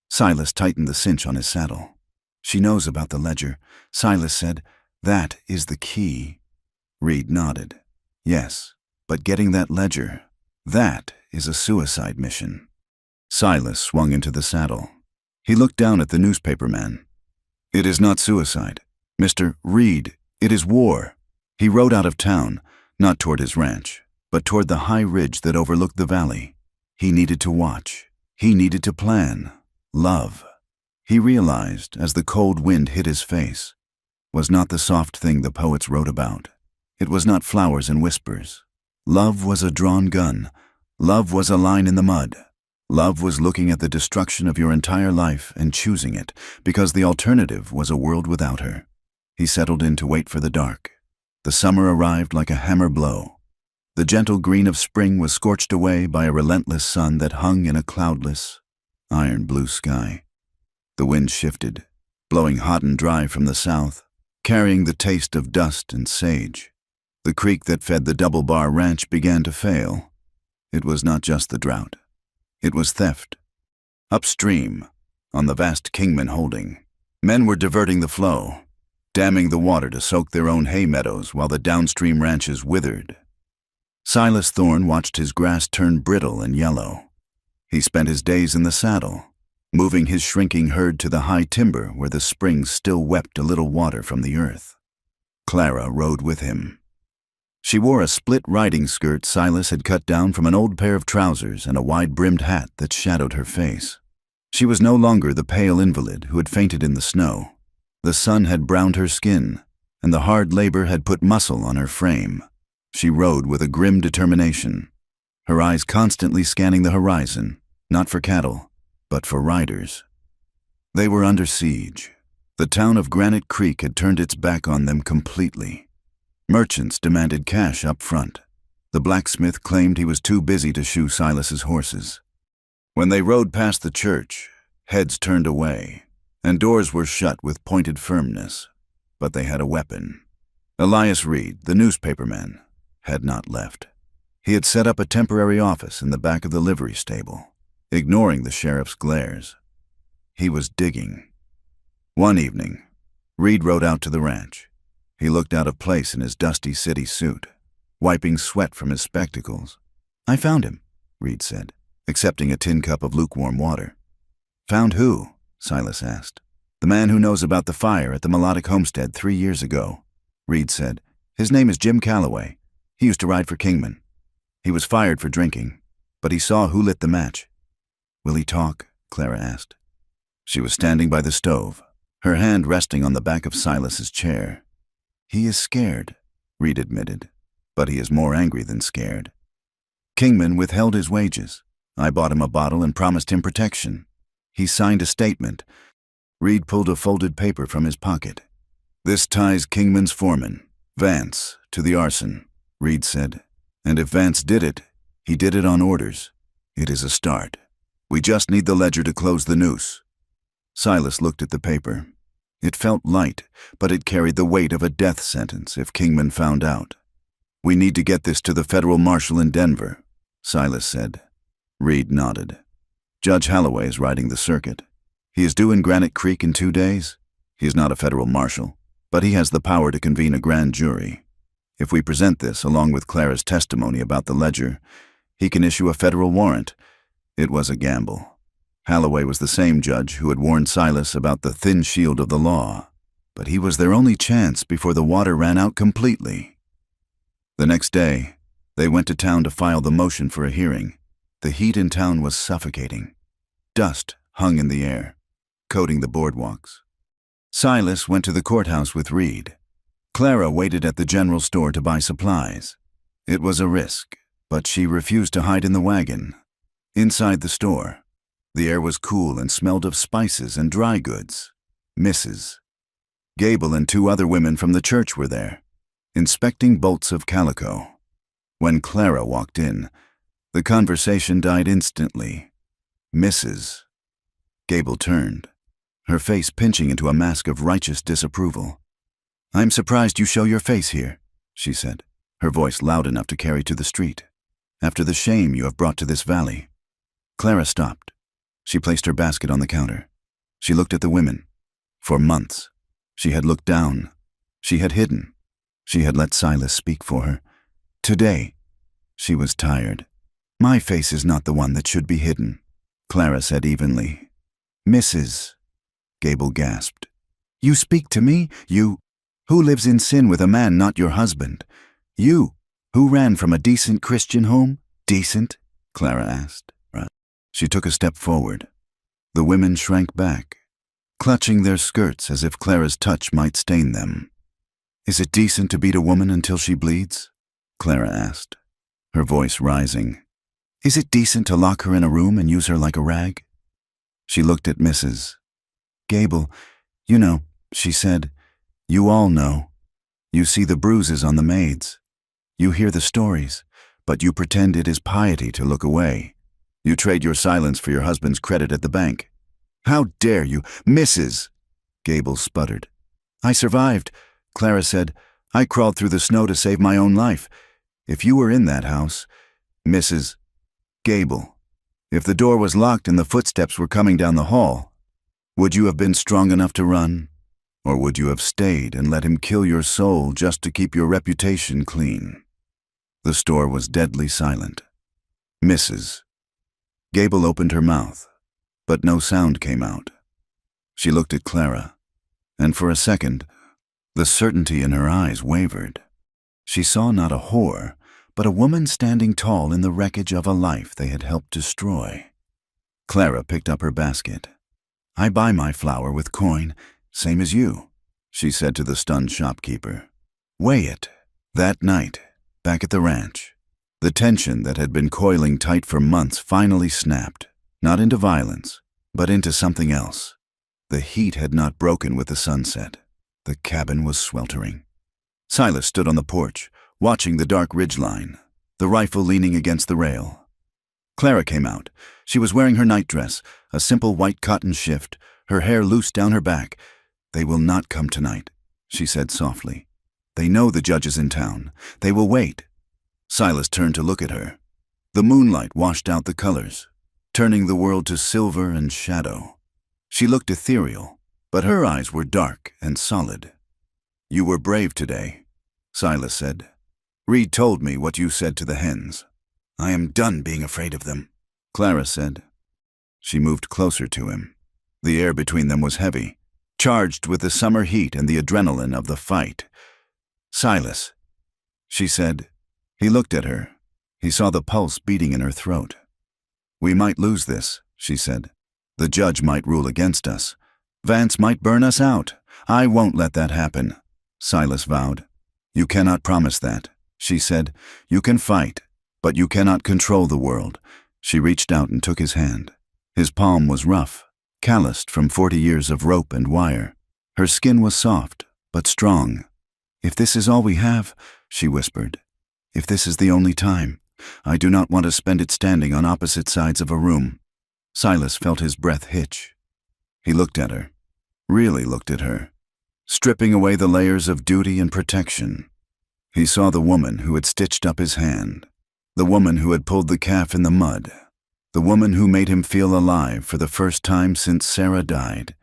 Silas tightened the cinch on his saddle. She knows about the ledger. Silas said, that is the key. Reed nodded. Yes, but getting that ledger, that is a suicide mission. Silas swung into the saddle. He looked down at the newspaperman. It is not suicide. Mr. Reed, it is war. He rode out of town, not toward his ranch, but toward the high ridge that overlooked the valley. He needed to watch. He needed to plan. Love. He realized, as the cold wind hit his face, was not the soft thing the poets wrote about. It was not flowers and whispers. Love was a drawn gun. Love was a line in the mud. Love was looking at the destruction of your entire life and choosing it, because the alternative was a world without her. He settled in to wait for the dark. The summer arrived like a hammer blow. The gentle green of spring was scorched away by a relentless sun that hung in a cloudless, iron blue sky. The wind shifted, blowing hot and dry from the south, carrying the taste of dust and sage. The creek that fed the Double Bar Ranch began to fail. It was not just the drought. It was theft. Upstream, on the vast Kingman holding, men were diverting the flow, damming the water to soak their own hay meadows while the downstream ranches withered. Silas Thorne watched his grass turn brittle and yellow. He spent his days in the saddle, moving his shrinking herd to the high timber where the springs still wept a little water from the earth. Clara rode with him. She wore a split riding skirt Silas had cut down from an old pair of trousers and a wide-brimmed hat that shadowed her face. She was no longer the pale invalid who had fainted in the snow. The sun had browned her skin, and the hard labor had put muscle on her frame. She rode with a grim determination, her eyes constantly scanning the horizon, not for cattle, but for riders. They were under siege. The town of Granite Creek had turned its back on them completely. Merchants demanded cash up front. The blacksmith claimed he was too busy to shoe Silas's horses. When they rode past the church, heads turned away, and doors were shut with pointed firmness. But they had a weapon. Elias Reed, the newspaperman, had not left. He had set up a temporary office in the back of the livery stable, ignoring the sheriff's glares. He was digging. One evening, Reed rode out to the ranch. He looked out of place in his dusty city suit, wiping sweat from his spectacles. I found him, Reed said, accepting a tin cup of lukewarm water. Found who? Silas asked. The man who knows about the fire at the Melodic Homestead 3 years ago, Reed said. His name is Jim Calloway. He used to ride for Kingman. He was fired for drinking, but he saw who lit the match. Will he talk? Clara asked. She was standing by the stove, her hand resting on the back of Silas's chair. He is scared, Reed admitted, but he is more angry than scared. Kingman withheld his wages. I bought him a bottle and promised him protection. He signed a statement. Reed pulled a folded paper from his pocket. This ties Kingman's foreman, Vance, to the arson, Reed said. And if Vance did it, he did it on orders. It is a start. We just need the ledger to close the noose. Silas looked at the paper. It felt light, but it carried the weight of a death sentence if Kingman found out. We need to get this to the federal marshal in Denver, Silas said. Reed nodded. Judge Holloway is riding the circuit. He is due in Granite Creek in 2 days. He is not a federal marshal, but he has the power to convene a grand jury. If we present this along with Clara's testimony about the ledger, he can issue a federal warrant. It was a gamble. Holloway was the same judge who had warned Silas about the thin shield of the law, but he was their only chance before the water ran out completely. The next day, they went to town to file the motion for a hearing. The heat in town was suffocating. Dust hung in the air, coating the boardwalks. Silas went to the courthouse with Reed. Clara waited at the general store to buy supplies. It was a risk, but she refused to hide in the wagon. Inside the store, the air was cool and smelled of spices and dry goods. Misses. Gable and 2 other women from the church were there, inspecting bolts of calico. When Clara walked in, the conversation died instantly. Mrs. Gable turned, her face pinching into a mask of righteous disapproval. "I'm surprised you show your face here," she said, her voice loud enough to carry to the street. "After the shame you have brought to this valley." Clara stopped. She placed her basket on the counter. She looked at the women. For months, she had looked down. She had hidden. She had let Silas speak for her. Today, she was tired. "My face is not the one that should be hidden," Clara said evenly. "Mrs." Gable gasped. "You speak to me? You, who lives in sin with a man not your husband? You, who ran from a decent Christian home?" "Decent?" Clara asked. She took a step forward. The women shrank back, clutching their skirts as if Clara's touch might stain them. "Is it decent to beat a woman until she bleeds?" Clara asked, her voice rising. "Is it decent to lock her in a room and use her like a rag?" She looked at Mrs. Gable. "You know," she said, "you all know. You see the bruises on the maids. You hear the stories, but you pretend it is piety to look away. You trade your silence for your husband's credit at the bank." "How dare you, Mrs. Gable sputtered. "I survived," Clara said. "I crawled through the snow to save my own life. If you were in that house, Mrs. Gable, if the door was locked and the footsteps were coming down the hall, would you have been strong enough to run? Or would you have stayed and let him kill your soul just to keep your reputation clean?" The store was deadly silent. Mrs. Gable opened her mouth, but no sound came out. She looked at Clara, and for a second, the certainty in her eyes wavered. She saw not a whore, but a woman standing tall in the wreckage of a life they had helped destroy. Clara picked up her basket. "I buy my flour with coin, same as you," she said to the stunned shopkeeper. "Weigh it." That night, back at the ranch, the tension that had been coiling tight for months finally snapped, not into violence, but into something else. The heat had not broken with the sunset. The cabin was sweltering. Silas stood on the porch, watching the dark ridgeline, the rifle leaning against the rail. Clara came out. She was wearing her nightdress, a simple white cotton shift, her hair loose down her back. "They will not come tonight," she said softly. "They know the judge is in town. They will wait." Silas turned to look at her. The moonlight washed out the colors, turning the world to silver and shadow. She looked ethereal, but her eyes were dark and solid. "You were brave today," Silas said. "Reed told me what you said to the hens." "I am done being afraid of them," Clara said. She moved closer to him. The air between them was heavy, charged with the summer heat and the adrenaline of the fight. "Silas," she said. He looked at her. He saw the pulse beating in her throat. "We might lose this," she said. "The judge might rule against us. Vance might burn us out. I won't let that happen," Silas vowed. "You cannot promise that," she said. "You can fight, but you cannot control the world." She reached out and took his hand. His palm was rough, calloused from 40 years of rope and wire. Her skin was soft, but strong. "If this is all we have," she whispered, "if this is the only time, I do not want to spend it standing on opposite sides of a room." Silas felt his breath hitch. He looked at her, really looked at her, stripping away the layers of duty and protection. He saw the woman who had stitched up his hand, the woman who had pulled the calf in the mud, the woman who made him feel alive for the first time since Sarah died.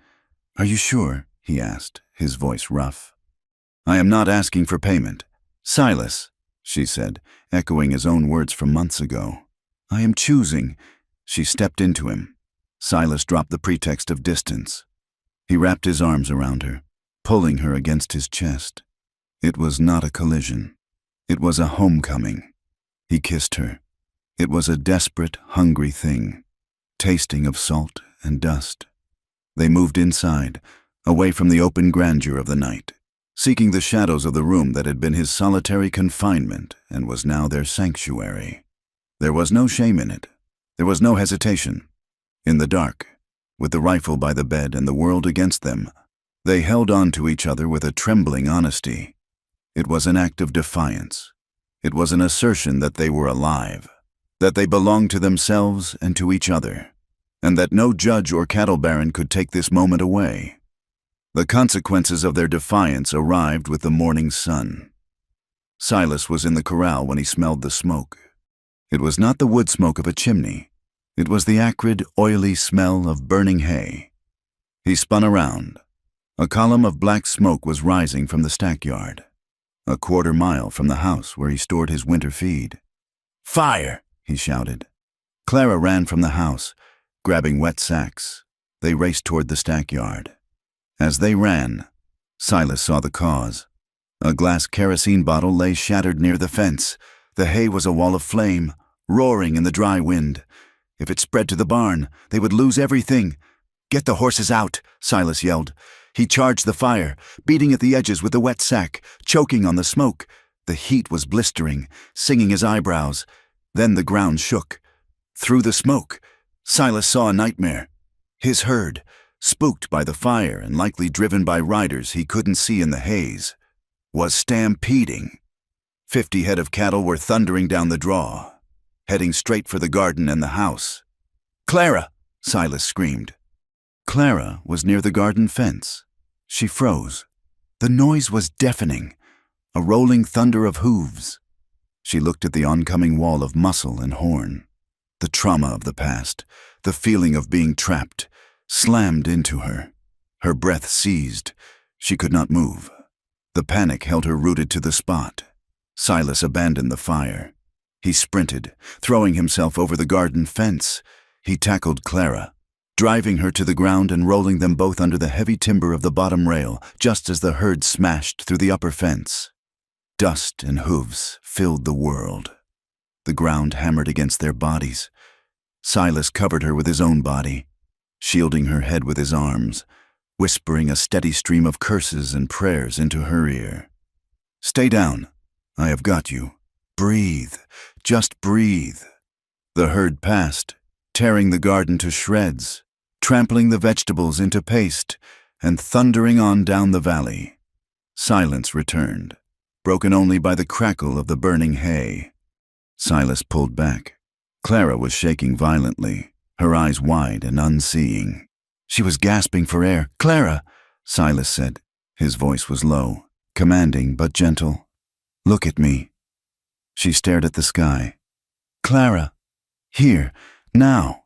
"Are you sure?" he asked, his voice rough. "I am not asking for payment." "Silas," she said, echoing his own words from months ago. "I am choosing." She stepped into him. Silas dropped the pretext of distance. He wrapped his arms around her, pulling her against his chest. It was not a collision. It was a homecoming. He kissed her. It was a desperate, hungry thing, tasting of salt and dust. They moved inside, away from the open grandeur of the night, seeking the shadows of the room that had been his solitary confinement and was now their sanctuary. There was no shame in it. There was no hesitation. In the dark, with the rifle by the bed and the world against them, They held on to each other with a trembling honesty. It was an act of defiance. It was an assertion that they were alive, that they belonged to themselves and to each other, and that no judge or cattle baron could take this moment away. The consequences of their defiance arrived with the morning sun. Silas was in the corral when he smelled the smoke. It was not the wood smoke of a chimney. It was the acrid, oily smell of burning hay. He spun around. A column of black smoke was rising from the stackyard, a quarter-mile from the house where he stored his winter feed. "Fire!" he shouted. Clara ran from the house, grabbing wet sacks. They raced toward the stackyard. As they ran, Silas saw the cause. A glass kerosene bottle lay shattered near the fence. The hay was a wall of flame, roaring in the dry wind. If it spread to the barn, they would lose everything. "Get the horses out," Silas yelled. He charged the fire, beating at the edges with the wet sack, choking on the smoke. The heat was blistering, stinging his eyebrows. Then the ground shook. Through the smoke, Silas saw a nightmare. His herd, spooked by the fire and likely driven by riders he couldn't see in the haze, was stampeding. 50 head of cattle were thundering down the draw, heading straight for the garden and the house. "Clara!" Silas screamed. Clara was near the garden fence. She froze. The noise was deafening, a rolling thunder of hooves. She looked at the oncoming wall of muscle and horn. The trauma of the past, the feeling of being trapped, slammed into her. Her breath seized. She could not move. The panic held her rooted to the spot. Silas abandoned the fire. He sprinted, throwing himself over the garden fence. He tackled Clara, driving her to the ground and rolling them both under the heavy timber of the bottom rail, just as the herd smashed through the upper fence. Dust and hooves filled the world. The ground hammered against their bodies. Silas covered her with his own body, shielding her head with his arms, whispering a steady stream of curses and prayers into her ear. "Stay down. I have got you. Breathe. Just breathe." The herd passed, tearing the garden to shreds, trampling the vegetables into paste, and thundering on down the valley. Silence returned, broken only by the crackle of the burning hay. Silas pulled back. Clara was shaking violently, her eyes wide and unseeing. She was gasping for air. "Clara," Silas said. His voice was low, commanding but gentle. "Look at me." She stared at the sky. "Clara, here, now."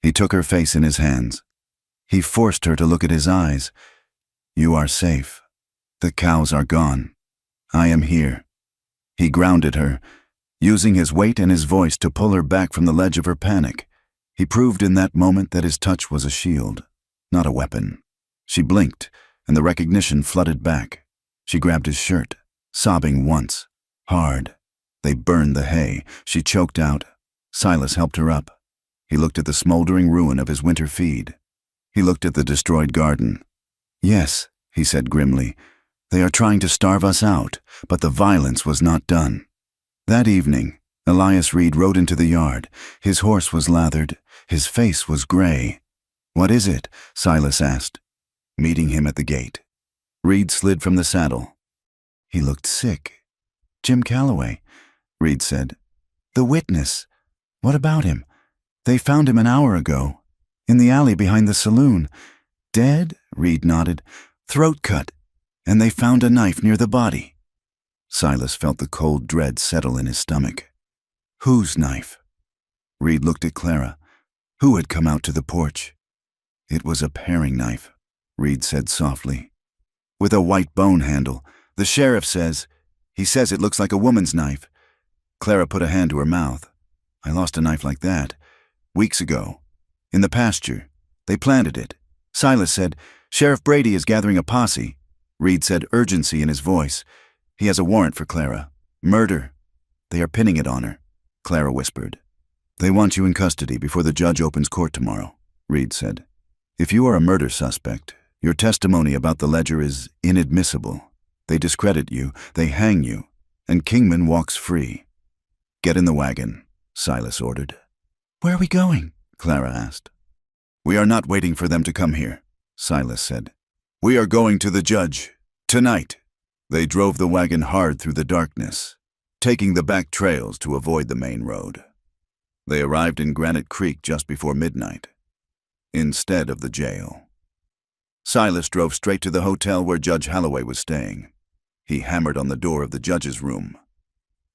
He took her face in his hands. He forced her to look at his eyes. "You are safe. The cows are gone. I am here." He grounded her, using his weight and his voice to pull her back from the ledge of her panic. He proved in that moment that his touch was a shield, not a weapon. She blinked, and the recognition flooded back. She grabbed his shirt, sobbing once, hard. They burned the hay. She choked out. Silas helped her up. He looked at the smoldering ruin of his winter feed. He looked at the destroyed garden. "Yes," he said grimly, "they are trying to starve us out, but the violence was not done." That evening, Elias Reed rode into the yard. His horse was lathered. His face was gray. "What is it?" Silas asked, meeting him at the gate. Reed slid from the saddle. He looked sick. "Jim Calloway," Reed said. "The witness. What about him? They found him an hour ago, in the alley behind the saloon. Dead?" Reed nodded. "Throat cut. And they found a knife near the body." Silas felt the cold dread settle in his stomach. "Whose knife?" Reed looked at Clara. Who had come out to the porch? "It was a paring knife," Reed said softly. "With a white bone handle. The sheriff says. He says it looks like a woman's knife." Clara put a hand to her mouth. "I lost a knife like that. Weeks ago. In the pasture. They planted it. Silas said, 'Sheriff Brady is gathering a posse.'" Reed said, urgency in his voice. "He has a warrant for Clara. Murder. They are pinning it on her," Clara whispered. "They want you in custody before the judge opens court tomorrow," Reed said. "If you are a murder suspect, your testimony about the ledger is inadmissible. They discredit you, they hang you, and Kingman walks free." "Get in the wagon," Silas ordered. "Where are we going?" Clara asked. "We are not waiting for them to come here," Silas said. We are going to the judge. Tonight. They drove the wagon hard through the darkness, taking the back trails to avoid the main road. They arrived in Granite Creek just before midnight, instead of the jail. Silas drove straight to the hotel where Judge Holloway was staying. He hammered on the door of the judge's room.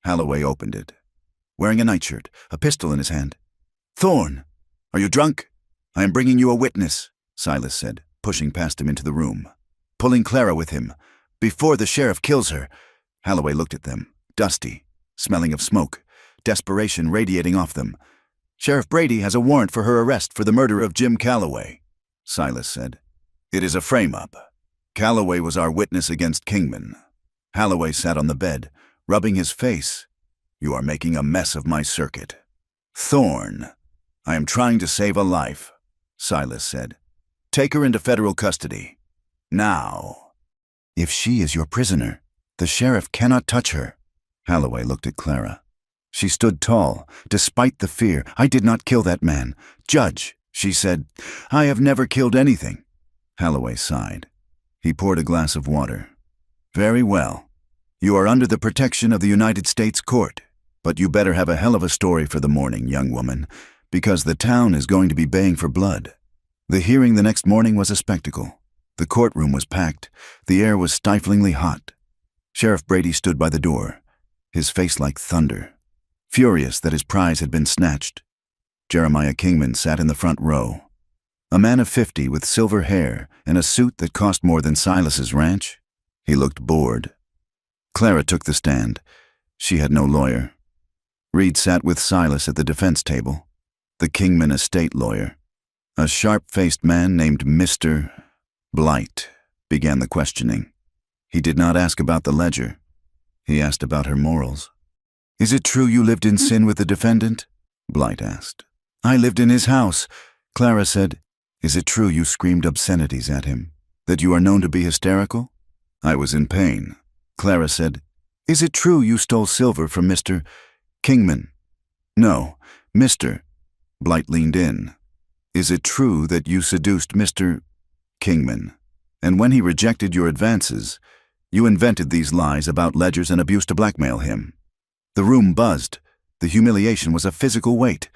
Holloway opened it, wearing a nightshirt, a pistol in his hand. "Thorne, are you drunk? I am bringing you a witness," Silas said, pushing past him into the room. "Pulling Clara with him, before the sheriff kills her." Holloway looked at them, dusty, smelling of smoke, desperation radiating off them. "Sheriff Brady has a warrant for her arrest for the murder of Jim Calloway," Silas said. "It is a frame-up. Calloway was our witness against Kingman." Holloway sat on the bed, rubbing his face. "You are making a mess of my circuit." "Thorne, I am trying to save a life," Silas said. "Take her into federal custody. Now." "If she is your prisoner, the sheriff cannot touch her." Holloway looked at Clara. She stood tall, despite the fear. "I did not kill that man. Judge," she said, "I have never killed anything." Holloway sighed. He poured a glass of water. "Very well. You are under the protection of the United States Court, but you better have a hell of a story for the morning, young woman, because the town is going to be baying for blood." The hearing the next morning was a spectacle. The courtroom was packed. The air was stiflingly hot. Sheriff Brady stood by the door, his face like thunder, furious that his prize had been snatched. Jeremiah Kingman sat in the front row, a man of 50 with silver hair and a suit that cost more than Silas's ranch. He looked bored. Clara took the stand. She had no lawyer. Reed sat with Silas at the defense table, the Kingman estate lawyer. A sharp-faced man named Mr. Blight began the questioning. He did not ask about the ledger. He asked about her morals. "Is it true you lived in sin with the defendant?" Blight asked. "I lived in his house," Clara said. "Is it true you screamed obscenities at him? That you are known to be hysterical?" "I was in pain," Clara said. "Is it true you stole silver from Mr. Kingman?" "No, Mr." Blight leaned in. "Is it true that you seduced Mr. Kingman, and when he rejected your advances, you invented these lies about ledgers and abuse to blackmail him?" The room buzzed. The humiliation was a physical weight.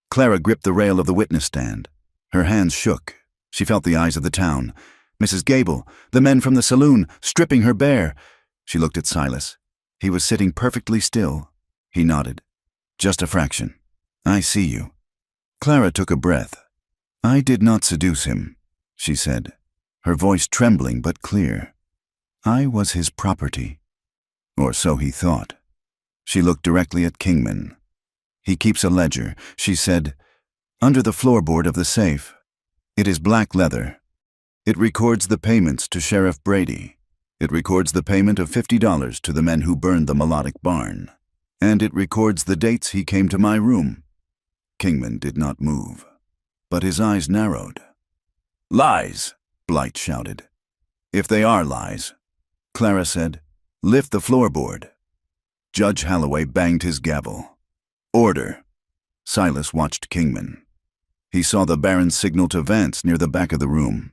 Clara gripped the rail of the witness stand. Her hands shook. She felt the eyes of the town. Mrs. Gable, the men from the saloon, stripping her bare. She looked at Silas. He was sitting perfectly still. He nodded. "Just a fraction. I see you." Clara took a breath. "I did not seduce him," she said, her voice trembling but clear. "I was his property." Or so he thought. She looked directly at Kingman. "He keeps a ledger," she said, "under the floorboard of the safe. It is black leather. It records the payments to Sheriff Brady. It records the payment of $50 to the men who burned the melodic barn. And it records the dates he came to my room." Kingman did not move, but his eyes narrowed. "Lies!" Blight shouted. "If they are lies," Clara said, "lift the floorboard." Judge Holloway banged his gavel. "Order." Silas watched Kingman. He saw the Baron's signal to Vance near the back of the room.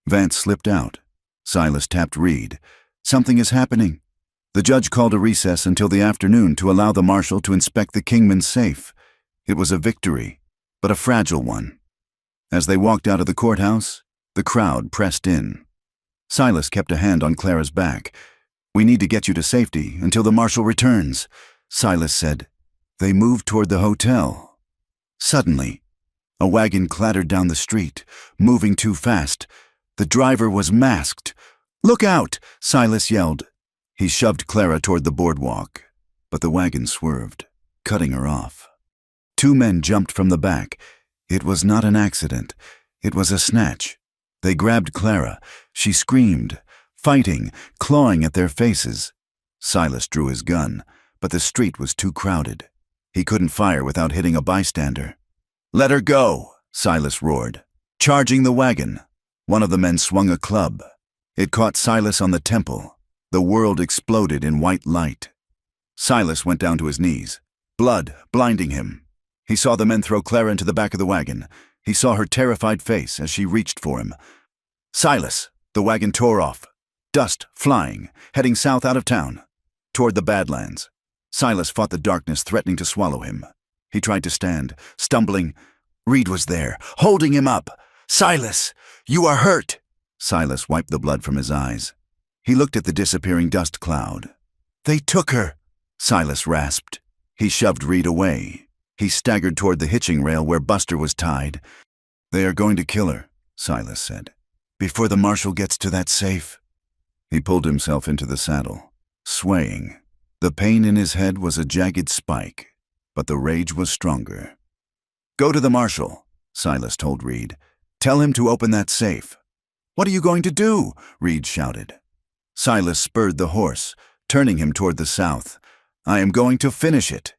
Vance slipped out. Silas tapped Reed. "Something is happening." The judge called a recess until the afternoon to allow the marshal to inspect the Kingman's safe. It was a victory, but a fragile one. As they walked out of the courthouse, the crowd pressed in. Silas kept a hand on Clara's back. "We need to get you to safety until the marshal returns," Silas said. They moved toward the hotel. Suddenly, a wagon clattered down the street, moving too fast. The driver was masked. "Look out!" Silas yelled. He shoved Clara toward the boardwalk, but the wagon swerved, cutting her off. Two men jumped from the back. It was not an accident. It was a snatch. They grabbed Clara. She screamed, fighting, clawing at their faces. Silas drew his gun, but the street was too crowded. He couldn't fire without hitting a bystander. "Let her go!" Silas roared, charging the wagon. One of the men swung a club. It caught Silas on the temple. The world exploded in white light. Silas went down to his knees, blood blinding him. He saw the men throw Clara into the back of the wagon. He saw her terrified face as she reached for him. "Silas!" The wagon tore off, dust flying, heading south out of town, toward the Badlands. Silas fought the darkness threatening to swallow him. He tried to stand, stumbling. Reed was there, holding him up. "Silas, you are hurt!" Silas wiped the blood from his eyes. He looked at the disappearing dust cloud. "They took her," Silas rasped. He shoved Reed away. He staggered toward the hitching rail where Buster was tied. "They are going to kill her," Silas said, "before the marshal gets to that safe." He pulled himself into the saddle, swaying. The pain in his head was a jagged spike, but the rage was stronger. "Go to the marshal," Silas told Reed. "Tell him to open that safe." "What are you going to do?" Reed shouted. Silas spurred the horse, turning him toward the south. "I am going to finish it."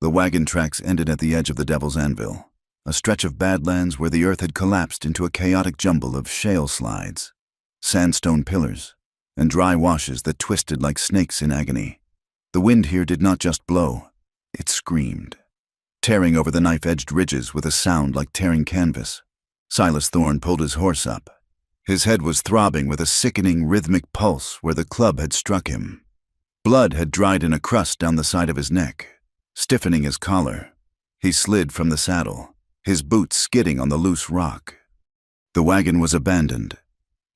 The wagon tracks ended at the edge of the Devil's Anvil, a stretch of badlands where the earth had collapsed into a chaotic jumble of shale slides, sandstone pillars, and dry washes that twisted like snakes in agony. The wind here did not just blow, it screamed, tearing over the knife-edged ridges with a sound like tearing canvas. Silas Thorne pulled his horse up. His head was throbbing with a sickening rhythmic pulse where the club had struck him. Blood had dried in a crust down the side of his neck, stiffening his collar. He slid from the saddle, his boots skidding on the loose rock. The wagon was abandoned,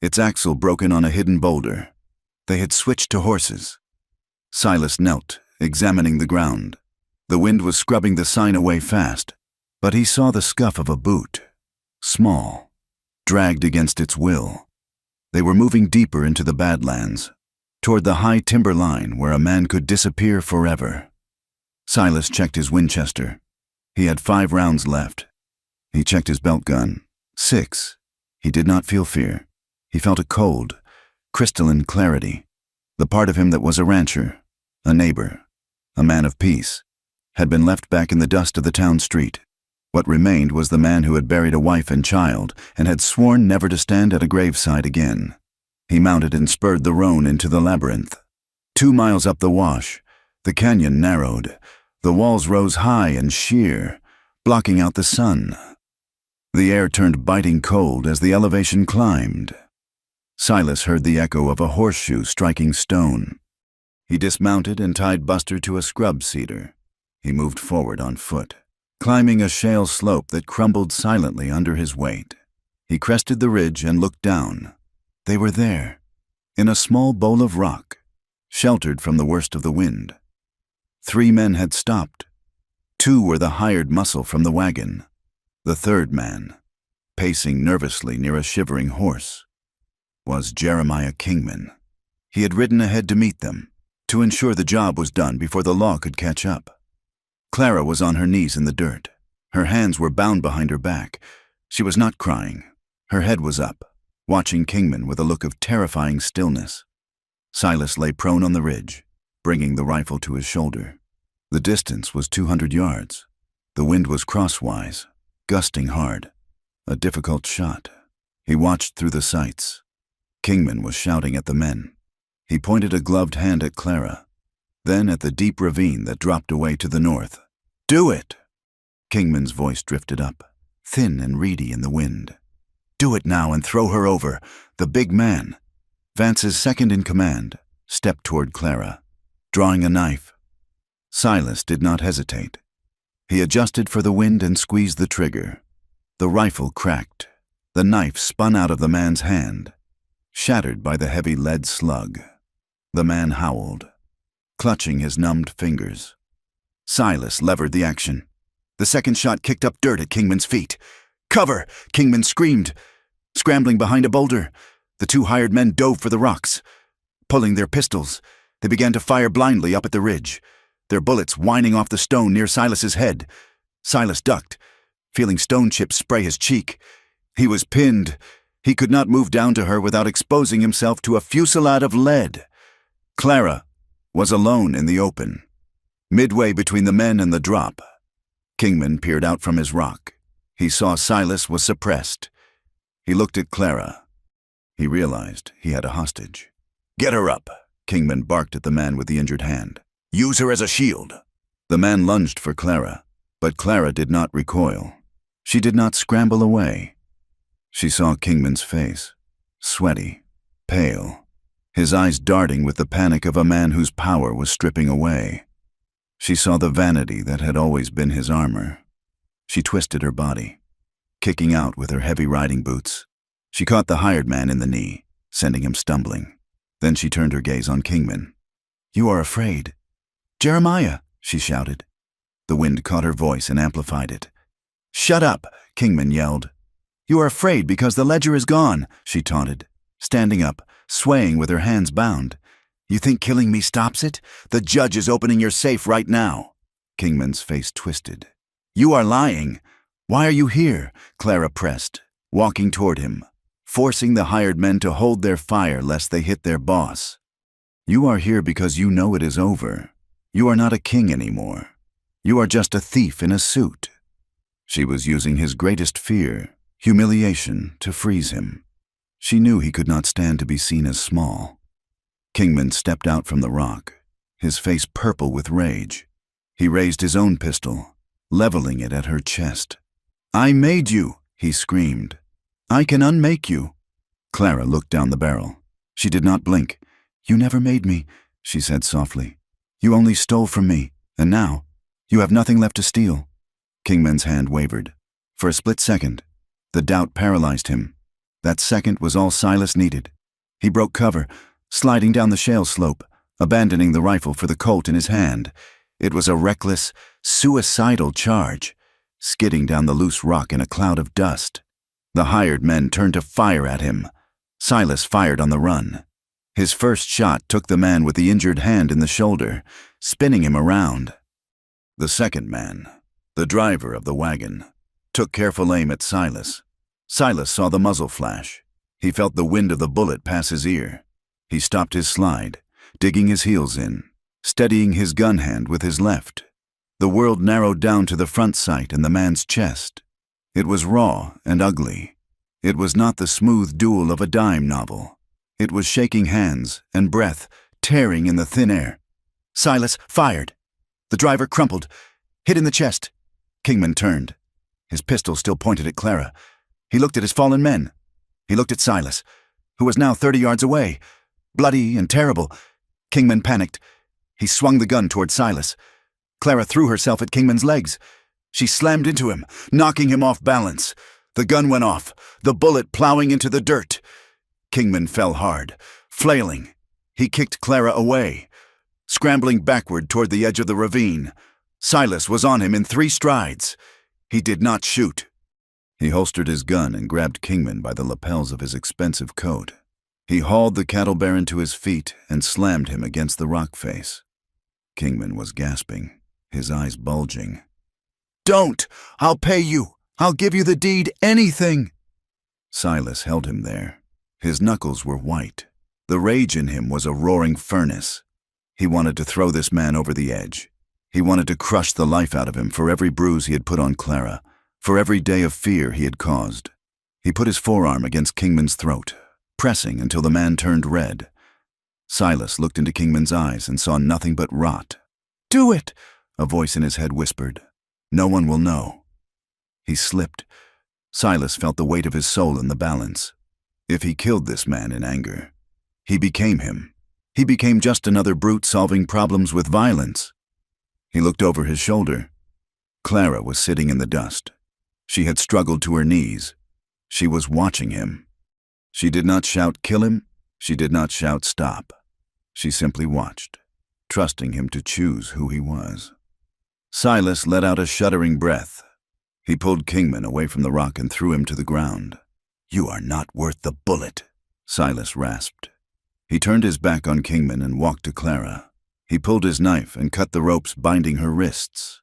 its axle broken on a hidden boulder. They had switched to horses. Silas knelt, examining the ground. The wind was scrubbing the sign away fast, but he saw the scuff of a boot, small, dragged against its will. They were moving deeper into the Badlands, toward the high timber line where a man could disappear forever. Silas checked his Winchester. He had 5 rounds left. He checked his belt gun. 6. He did not feel fear. He felt a cold, crystalline clarity. The part of him that was a rancher, a neighbor, a man of peace, had been left back in the dust of the town street. What remained was the man who had buried a wife and child and had sworn never to stand at a graveside again. He mounted and spurred the roan into the labyrinth. 2 miles up the wash, the canyon narrowed. The walls rose high and sheer, blocking out the sun. The air turned biting cold as the elevation climbed. Silas heard the echo of a horseshoe striking stone. He dismounted and tied Buster to a scrub cedar. He moved forward on foot, climbing a shale slope that crumbled silently under his weight. He crested the ridge and looked down. They were there, in a small bowl of rock, sheltered from the worst of the wind. 3 men had stopped. 2 were the hired muscle from the wagon. The 3rd man, pacing nervously near a shivering horse, was Jeremiah Kingman. He had ridden ahead to meet them, to ensure the job was done before the law could catch up. Clara was on her knees in the dirt. Her hands were bound behind her back. She was not crying. Her head was up, watching Kingman with a look of terrifying stillness. Silas lay prone on the ridge, bringing the rifle to his shoulder. The distance was 200 yards. The wind was crosswise, gusting hard. A difficult shot. He watched through the sights. Kingman was shouting at the men. He pointed a gloved hand at Clara, then at the deep ravine that dropped away to the north. "Do it!" Kingman's voice drifted up, thin and reedy in the wind. "Do it now and throw her over." The big man, Vance's second in command, stepped toward Clara, drawing a knife. Silas did not hesitate. He adjusted for the wind and squeezed the trigger. The rifle cracked. The knife spun out of the man's hand, shattered by the heavy lead slug. The man howled, clutching his numbed fingers. Silas levered the action. The second shot kicked up dirt at Kingman's feet. "Cover!" Kingman screamed. Scrambling behind a boulder, the 2 hired men dove for the rocks. Pulling their pistols, they began to fire blindly up at the ridge, their bullets whining off the stone near Silas's head. Silas ducked, feeling stone chips spray his cheek. He was pinned. He could not move down to her without exposing himself to a fusillade of lead. Clara was alone in the open, midway between the men and the drop. Kingman peered out from his rock. He saw Silas was suppressed. He looked at Clara. He realized he had a hostage. "Get her up," Kingman barked at the man with the injured hand. "Use her as a shield." The man lunged for Clara, but Clara did not recoil. She did not scramble away. She saw Kingman's face, sweaty, pale, his eyes darting with the panic of a man whose power was stripping away. She saw the vanity that had always been his armor. She twisted her body, kicking out with her heavy riding boots. She caught the hired man in the knee, sending him stumbling. Then she turned her gaze on Kingman. "You are afraid." "Jeremiah," she shouted. The wind caught her voice and amplified it. "Shut up," Kingman yelled. "You are afraid because the ledger is gone," she taunted, standing up, swaying with her hands bound. "You think killing me stops it? The judge is opening your safe right now." Kingman's face twisted. "You are lying. Why are you here?" Clara pressed, walking toward him, forcing the hired men to hold their fire lest they hit their boss. "You are here because you know it is over. You are not a king anymore. You are just a thief in a suit." She was using his greatest fear, humiliation, to freeze him. She knew he could not stand to be seen as small. Kingman stepped out from the rock, his face purple with rage. He raised his own pistol, leveling it at her chest. "I made you," he screamed. "I can unmake you." Clara looked down the barrel. She did not blink. "You never made me," she said softly. "You only stole from me, and now you have nothing left to steal." Kingman's hand wavered. For a split second, the doubt paralyzed him. That second was all Silas needed. He broke cover, sliding down the shale slope, abandoning the rifle for the Colt in his hand. It was a reckless, suicidal charge, skidding down the loose rock in a cloud of dust. The hired men turned to fire at him. Silas fired on the run. His first shot took the man with the injured hand in the shoulder, spinning him around. The second man, the driver of the wagon, took careful aim at Silas. Silas saw the muzzle flash. He felt the wind of the bullet pass his ear. He stopped his slide, digging his heels in, steadying his gun hand with his left. The world narrowed down to the front sight and the man's chest. It was raw and ugly. It was not the smooth duel of a dime novel. It was shaking hands and breath tearing in the thin air. Silas fired. The driver crumpled, hit in the chest. Kingman turned. His pistol still pointed at Clara. He looked at his fallen men. He looked at Silas, who was now 30 yards away, bloody and terrible. Kingman panicked. He swung the gun toward Silas. Clara threw herself at Kingman's legs. She slammed into him, knocking him off balance. The gun went off, the bullet plowing into the dirt. Kingman fell hard, flailing. He kicked Clara away, scrambling backward toward the edge of the ravine. Silas was on him in 3 strides. He did not shoot. He holstered his gun and grabbed Kingman by the lapels of his expensive coat. He hauled the cattle baron to his feet and slammed him against the rock face. Kingman was gasping, his eyes bulging. "Don't! I'll pay you! I'll give you the deed, anything!" Silas held him there. His knuckles were white. The rage in him was a roaring furnace. He wanted to throw this man over the edge. He wanted to crush the life out of him for every bruise he had put on Clara, for every day of fear he had caused. He put his forearm against Kingman's throat, pressing until the man turned red. Silas looked into Kingman's eyes and saw nothing but rot. "Do it!" a voice in his head whispered. "No one will know." He slipped. Silas felt the weight of his soul in the balance. If he killed this man in anger, he became him. He became just another brute solving problems with violence. He looked over his shoulder. Clara was sitting in the dust. She had struggled to her knees. She was watching him. She did not shout, "Kill him." She did not shout, "Stop." She simply watched, trusting him to choose who he was. Silas let out a shuddering breath. He pulled Kingman away from the rock and threw him to the ground. "You are not worth the bullet," Silas rasped. He turned his back on Kingman and walked to Clara. He pulled his knife and cut the ropes binding her wrists.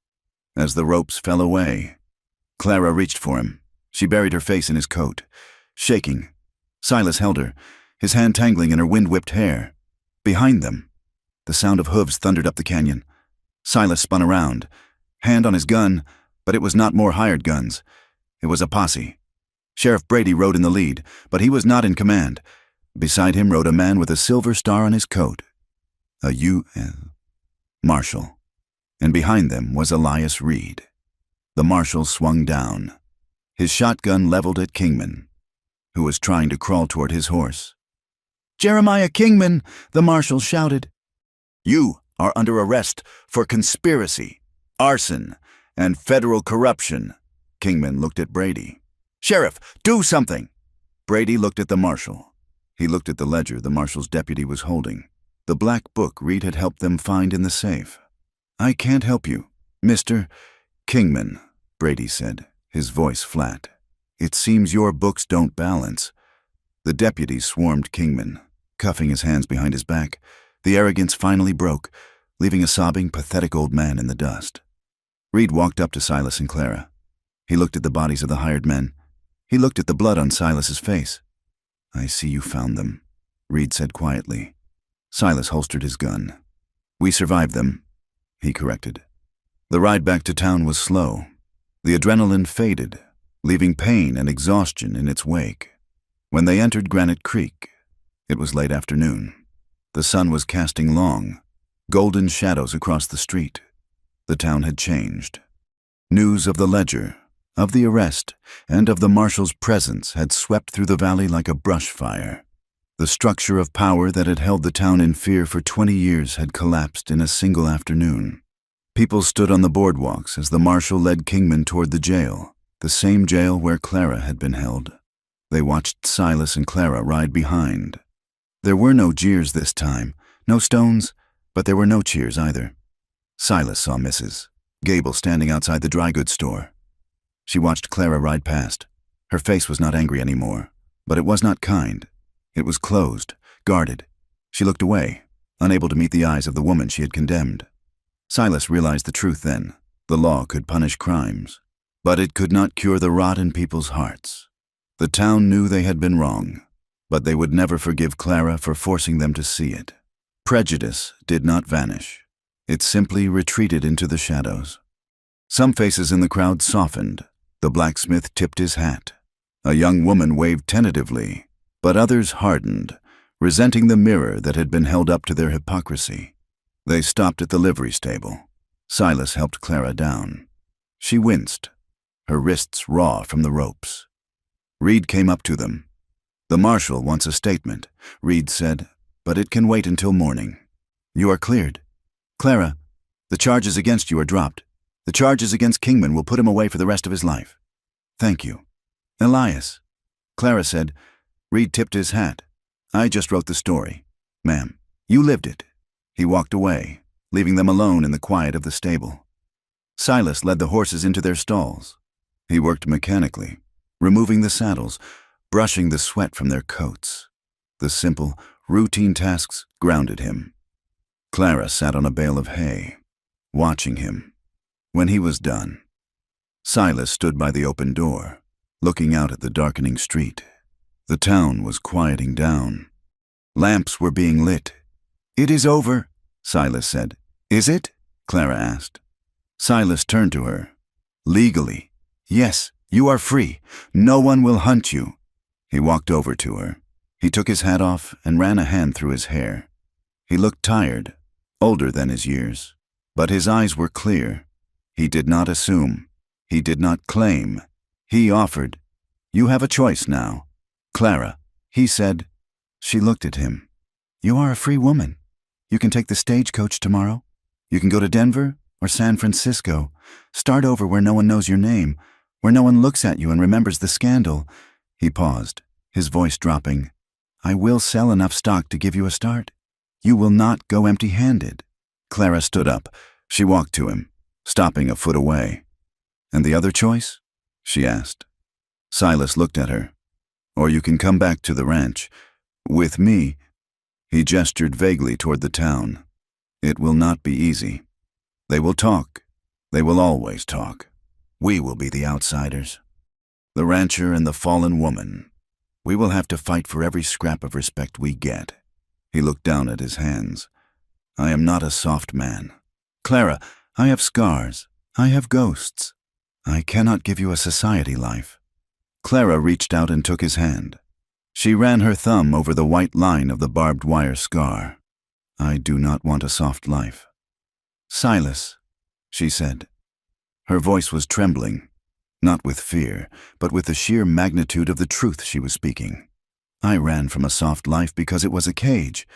As the ropes fell away, Clara reached for him. She buried her face in his coat, shaking. Silas held her, his hand tangling in her wind-whipped hair. Behind them, the sound of hooves thundered up the canyon. Silas spun around, hand on his gun, but it was not more hired guns. It was a posse. Sheriff Brady rode in the lead, but he was not in command. Beside him rode a man with a silver star on his coat, a U.S. Marshal. And behind them was Elias Reed. The marshal swung down, his shotgun leveled at Kingman, who was trying to crawl toward his horse. "Jeremiah Kingman!" the marshal shouted. "You are under arrest for conspiracy, arson, and federal corruption." Kingman looked at Brady. "Sheriff, do something!" Brady looked at the marshal. He looked at the ledger the marshal's deputy was holding, the black book Reed had helped them find in the safe. "I can't help you, Mr. Kingman," Brady said, his voice flat. "It seems your books don't balance." The deputies swarmed Kingman, cuffing his hands behind his back. The arrogance finally broke, leaving a sobbing, pathetic old man in the dust. Reed walked up to Silas and Clara. He looked at the bodies of the hired men. He looked at the blood on Silas's face. "I see you found them," Reed said quietly. Silas holstered his gun. "We survived them," he corrected. The ride back to town was slow. The adrenaline faded, leaving pain and exhaustion in its wake. When they entered Granite Creek, it was late afternoon. The sun was casting long, golden shadows across the street. The town had changed. News of the ledger, of the arrest, and of the marshal's presence had swept through the valley like a brush fire. The structure of power that had held the town in fear for 20 years had collapsed in a single afternoon. People stood on the boardwalks as the marshal led Kingman toward the jail, the same jail where Clara had been held. They watched Silas and Clara ride behind. There were no jeers this time, no stones, but there were no cheers either. Silas saw Mrs. Gable standing outside the dry goods store. She watched Clara ride past. Her face was not angry anymore, but it was not kind. It was closed, guarded. She looked away, unable to meet the eyes of the woman she had condemned. Silas realized the truth then. The law could punish crimes, but it could not cure the rot in people's hearts. The town knew they had been wrong, but they would never forgive Clara for forcing them to see it. Prejudice did not vanish. It simply retreated into the shadows. Some faces in the crowd softened. The blacksmith tipped his hat. A young woman waved tentatively, but others hardened, resenting the mirror that had been held up to their hypocrisy. They stopped at the livery stable. Silas helped Clara down. She winced, her wrists raw from the ropes. Reed came up to them. "The marshal wants a statement," Reed said, "but it can wait until morning. You are cleared. Clara, the charges against you are dropped. The charges against Kingman will put him away for the rest of his life." "Thank you." "Elias," Clara said. Reed tipped his hat. "I just wrote the story. Ma'am, you lived it." He walked away, leaving them alone in the quiet of the stable. Silas led the horses into their stalls. He worked mechanically, removing the saddles, brushing the sweat from their coats. The simple, routine tasks grounded him. Clara sat on a bale of hay, watching him. When he was done, Silas stood by the open door, looking out at the darkening street. The town was quieting down. Lamps were being lit. "It is over," Silas said. "Is it?" Clara asked. Silas turned to her. "Legally, yes, you are free. No one will hunt you." He walked over to her. He took his hat off and ran a hand through his hair. He looked tired, older than his years, but his eyes were clear. He did not assume. He did not claim. He offered. "You have a choice now." "Clara," he said. She looked at him. "You are a free woman. You can take the stagecoach tomorrow. You can go to Denver or San Francisco. Start over where no one knows your name, where no one looks at you and remembers the scandal." He paused, his voice dropping. "I will sell enough stock to give you a start. You will not go empty-handed." Clara stood up. She walked to him, stopping a foot away. "And the other choice?" she asked. Silas looked at her. "Or you can come back to the ranch. With me." He gestured vaguely toward the town. "It will not be easy. They will talk. They will always talk. We will be the outsiders. The rancher and the fallen woman. We will have to fight for every scrap of respect we get." He looked down at his hands. "I am not a soft man. Clara, I have scars. I have ghosts. I cannot give you a society life." Clara reached out and took his hand. She ran her thumb over the white line of the barbed wire scar. "I do not want a soft life." "Silas," she said. Her voice was trembling, not with fear, but with the sheer magnitude of the truth she was speaking. I ran from a soft life because it was a cage.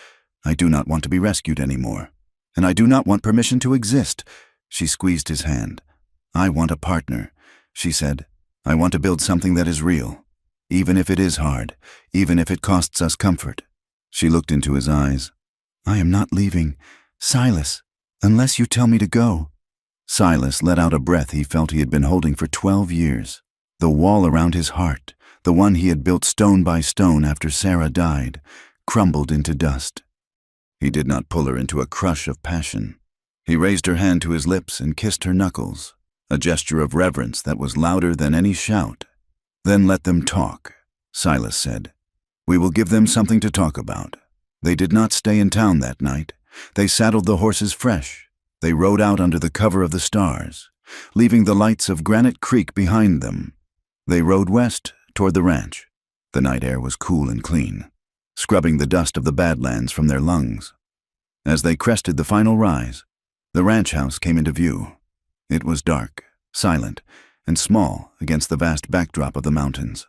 I do not want to be rescued anymore. And I do not want permission to exist." She squeezed his hand. "I want a partner," she said. "I want to build something that is real, even if it is hard, even if it costs us comfort." She looked into his eyes. "I am not leaving, Silas, unless you tell me to go." Silas let out a breath he felt he had been holding for 12 years. The wall around his heart, the one he had built stone by stone after Sarah died, crumbled into dust. He did not pull her into a crush of passion. He raised her hand to his lips and kissed her knuckles, a gesture of reverence that was louder than any shout. "Then let them talk," Silas said. "We will give them something to talk about." They did not stay in town that night. They saddled the horses fresh. They rode out under the cover of the stars, leaving the lights of Granite Creek behind them. They rode west toward the ranch. The night air was cool and clean, scrubbing the dust of the Badlands from their lungs. As they crested the final rise, the ranch house came into view. It was dark, silent, and small against the vast backdrop of the mountains.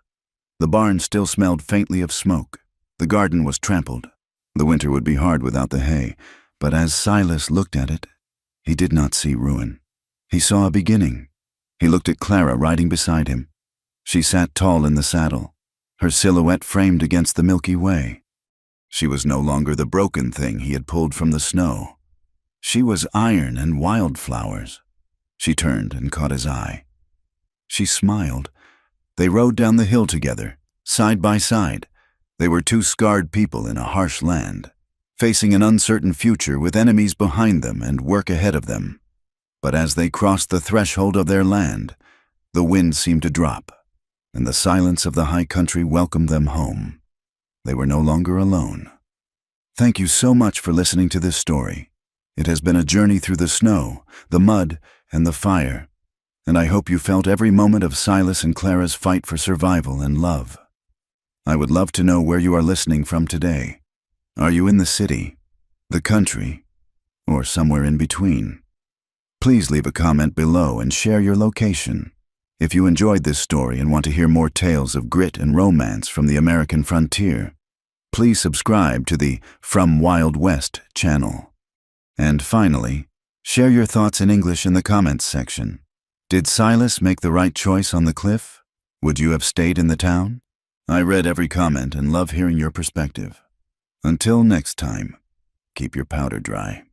The barn still smelled faintly of smoke. The garden was trampled. The winter would be hard without the hay, but as Silas looked at it, he did not see ruin. He saw a beginning. He looked at Clara riding beside him. She sat tall in the saddle, her silhouette framed against the Milky Way. She was no longer the broken thing he had pulled from the snow. She was iron and wildflowers. She turned and caught his eye. She smiled. They rode down the hill together, side by side. They were two scarred people in a harsh land, facing an uncertain future with enemies behind them and work ahead of them. But as they crossed the threshold of their land, the wind seemed to drop, and the silence of the high country welcomed them home. They were no longer alone. Thank you so much for listening to this story. It has been a journey through the snow, the mud, and the fire, and I hope you felt every moment of Silas and Clara's fight for survival and love. I would love to know where you are listening from today. Are you in the city, the country, or somewhere in between? Please leave a comment below and share your location. If you enjoyed this story and want to hear more tales of grit and romance from the American frontier, please subscribe to the From Wild West channel. And finally, share your thoughts in English in the comments section. Did Silas make the right choice on the cliff? Would you have stayed in the town? I read every comment and love hearing your perspective. Until next time, keep your powder dry.